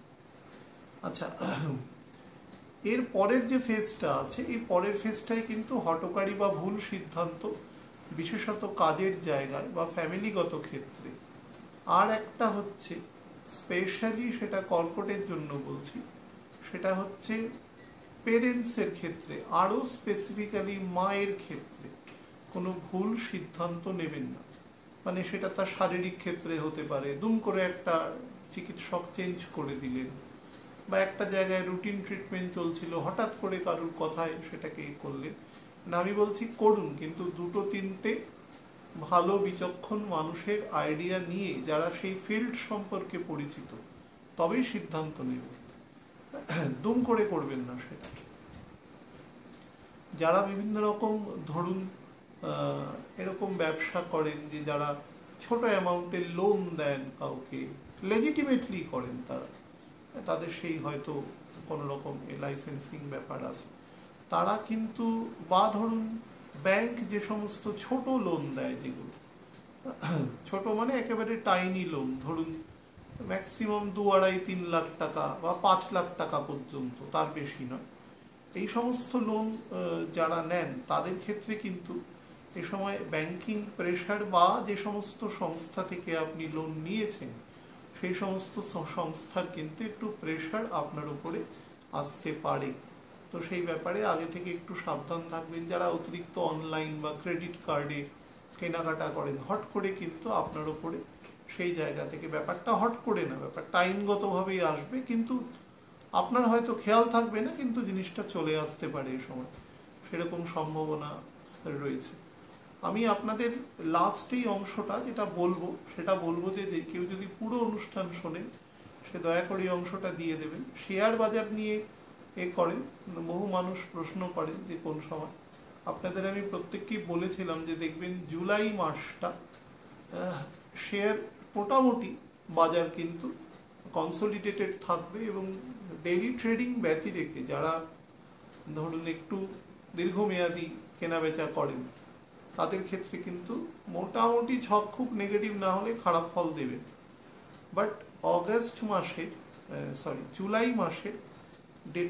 আচ্ছা, এর পরের যে ফেজটা আছে, এই পরের ফেজটাই কিন্তু হঠকারী বা ভুল সিদ্ধান্ত, বিশেষত কাজের জায়গায় বা ফ্যামিলিগত ক্ষেত্রে। আর একটা হচ্ছে স্পেশালি, সেটা কর্কটের জন্য বলছি, সেটা হচ্ছে পেরেন্টসের ক্ষেত্রে, আরও স্পেসিফিক্যালি মায়ের ক্ষেত্রে কোনো ভুল সিদ্ধান্ত নেবেন না। মানে সেটা তার শারীরিক ক্ষেত্রে হতে পারে, দুম করে একটা চিকিৎসক চেঞ্জ করে দিলেন, বা একটা জায়গায় রুটিন ট্রিটমেন্ট চলছিল, হঠাৎ করে কারোর কথায় সেটাকে করলেন না। আমি বলছি করুন, কিন্তু দুটো তিনটে ভালো বিচক্ষণ মানুষের আইডিয়া নিয়ে, যারা সেই ফিল্ড সম্পর্কে পরিচিত, তবেই সিদ্ধান্ত নেবেন, দুম করে করবেন না সেটা। যারা বিভিন্ন রকম ধরুন এরকম ব্যবসা করেন, যে যারা ছোট অ্যামাউন্টের লোন দেন কাউকে, লেজিটিমেটলি করেন তারা, তাদের সেই হয়তো কোনো রকম লাইসেন্সিং ব্যাপার আছে, তারা কিন্তু, বা ধরুন ব্যাংক যে সমস্ত ছোট লোন দেয়, যেগুলো ছোট মানে একেবারে টাইনি লোন, ধরুন ম্যাক্সিমাম 2-2.5-3 লাখ টাকা বা 5 লাখ টাকা পর্যন্ত, তার বেশি নয়, এই সমস্ত লোন যারা নেন তাদের ক্ষেত্রে কিন্তু এ সময় ব্যাংকিং প্রেশার, বা যে সমস্ত সংস্থা থেকে আপনি লোন নিয়েছেন সেই সমস্ত সংস্থার কিন্তু একটু প্রেশার আপনার উপরে আসতে পারে। তো সেই ব্যাপারে আগে থেকে একটু সাবধান থাকবেন। যারা অতিরিক্ত অনলাইন বা ক্রেডিট কার্ডে কেনাকাটা করেন, হট করে কিন্তু আপনার উপরে সেই জায়গা থেকে, ব্যাপারটা হট করে না, ব্যাপারটা আইনগতভাবেই আসবে, কিন্তু আপনার হয়তো খেয়াল থাকবে না, কিন্তু জিনিসটা চলে আসতে পারে এই সময়, সেরকম সম্ভাবনা রয়েছে। আমি আপনাদের লাস্ট এই অংশটা যেটা বলবো, সেটা বলবো যে কেউ যদি পুরো অনুষ্ঠান শোনেন, সে দয়া করে এই অংশটা দিয়ে দেবেন। শেয়ার বাজার নিয়ে করেন, বহু মানুষ প্রশ্ন করেন যে কোন সময়। আপনাদের আমি প্রত্যেককেই বলেছিলাম যে দেখবেন জুলাই মাসটা শেয়ার মোটামুটি বাজার কিন্তু কনসলিডেটেড থাকবে, এবং ডেইলি ট্রেডিং ব্যতি রেখে যারা ধরুন একটু দীর্ঘমেয়াদী কেনাবেচা করেন, তাদের ক্ষেত্রে কিন্তু মোটামুটি ছক খুব নেগেটিভ না হলে খারাপ ফল দেবে। বাট জুলাই মাসের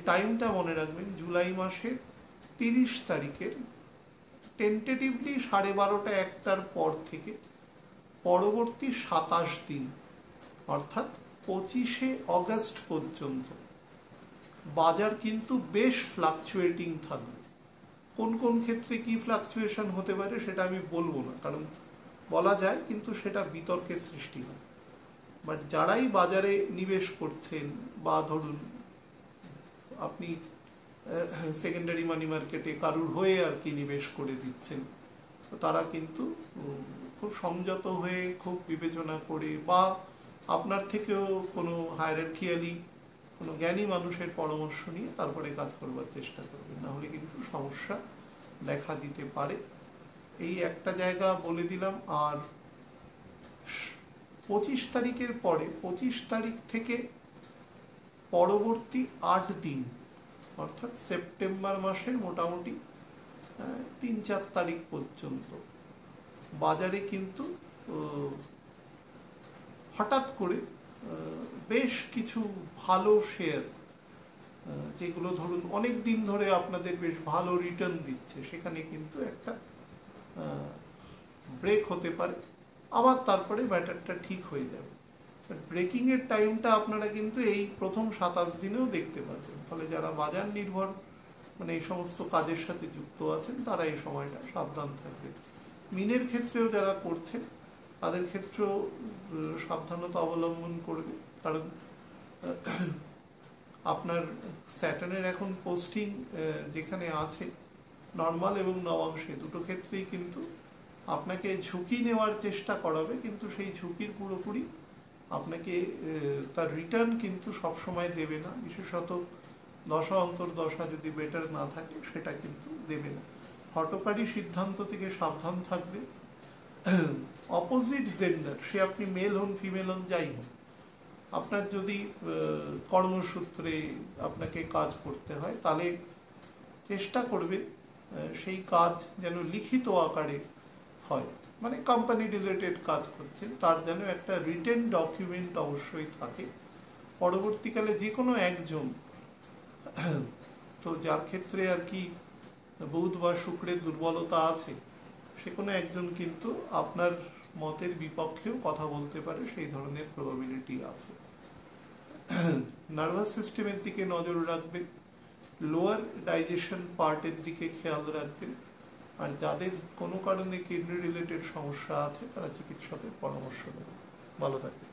টাইমটা মনে রাখবেন, জুলাই মাসের 30 তারিখের টেন্টেটিভলি 12:30-1টার পর থেকে পরবর্তী 27 দিন, অর্থাৎ 25শে অগস্ট পর্যন্ত বাজার কিন্তু বেশ ফ্লাকচুয়েটিং থাকবে। কোন কোন ক্ষেত্রে কি ফ্লাকচুয়েশন হতে পারে সেটা আমি বলবো না, কারণ বলা যায় কিন্তু সেটা বিতর্কের সৃষ্টি হয়। বাট যারাই বাজারে নিবেশ করছেন, বা ধরুন আপনি সেকেন্ডারি মানি মার্কেটে কারুর হয়ে আর কি নিবেশ করে দিচ্ছেন, তো তারা কিন্তু খুব সংযত হয়ে, খুব বিবেচনা করে, বা আপনার থেকেও কোনো হায়ারার্কিয়ালি কোনো জ্ঞানী মানুষের পরামর্শ নিয়ে তারপরে কাজ করবার চেষ্টা করবেন, না হলে কিন্তু সমস্যা দেখা দিতে পারে। এই একটা জায়গা বলে দিলাম। আর 25 তারিখের পরে, 25 তারিখ থেকে পরবর্তী 8 দিন, অর্থাৎ সেপ্টেম্বর মাসের মোটামুটি 3-4 তারিখ পর্যন্ত বাজারে কিন্তু হঠাৎ করে বেশ কিছু ভালো শেয়ার, যেগুলো ধরুন অনেক দিন ধরে আপনাদের বেশ ভালো রিটার্ন দিচ্ছে, সেখানে কিন্তু একটা ব্রেক হতে পারে, আবার তারপরে ব্যাটারটা ঠিক হয়ে যাবে। ব্রেকিংয়ের টাইমটা আপনারা কিন্তু এই প্রথম 27 দিনেও দেখতে পারবেন। ফলে যারা বাজার নির্ভর মানে এই সমস্ত কাজের সাথে যুক্ত আছেন তারা এই সময়টা সাবধান থাকবেন। মিনের ক্ষেত্রেও যারা করছেন তাদের ক্ষেত্রেও সাবধানতা অবলম্বন করবে, কারণ আপনার স্যাটার্নের এখন পোস্টিং যেখানে আছে, নর্মাল এবং নবাংশে দুটো ক্ষেত্রেই কিন্তু আপনাকে ঝুঁকি নেওয়ার চেষ্টা করাবে, কিন্তু সেই ঝুঁকির পুরোপুরি আপনাকে তার রিটার্ন কিন্তু সবসময় দেবে না। বিশেষত দশা অন্তর্দশা যদি বেটার না থাকে সেটা কিন্তু দেবে না। হঠকারী সিদ্ধান্ত থেকে সাবধান থাকবে। অপোজিট জেন্ডার, সে আপনি মেল হন ফিমেল হন যাই হোক, আপনার যদি কর্মসূত্রে আপনাকে কাজ করতে হয় তাহলে চেষ্টা করবেন সেই কাজ যেন লিখিত আকারে হয়, মানে কোম্পানি রিলেটেড কাজ করছেন তার যেন একটা রিটেন ডকুমেন্ট অবশ্যই থাকে। পরবর্তীকালে যে কোনো একজন, তো যার ক্ষেত্রে আর কি বুধ বা শুক্রের দুর্বলতা আছে, সে কোনো একজন কিন্তু আপনার মতের বিপক্ষেও কথা বলতে পারে, সেই ধরনের প্রবাবিলিটি আছে। নার্ভাস সিস্টেমের দিকে নজর রাখবেন, লোয়ার ডাইজেশন পার্টের দিকে খেয়াল রাখবেন, আর যাদের কোনো কারণে কিডনি রিলেটেড সমস্যা আছে তারা চিকিৎসকের পরামর্শ নেবেন। ভালো থাকবেন।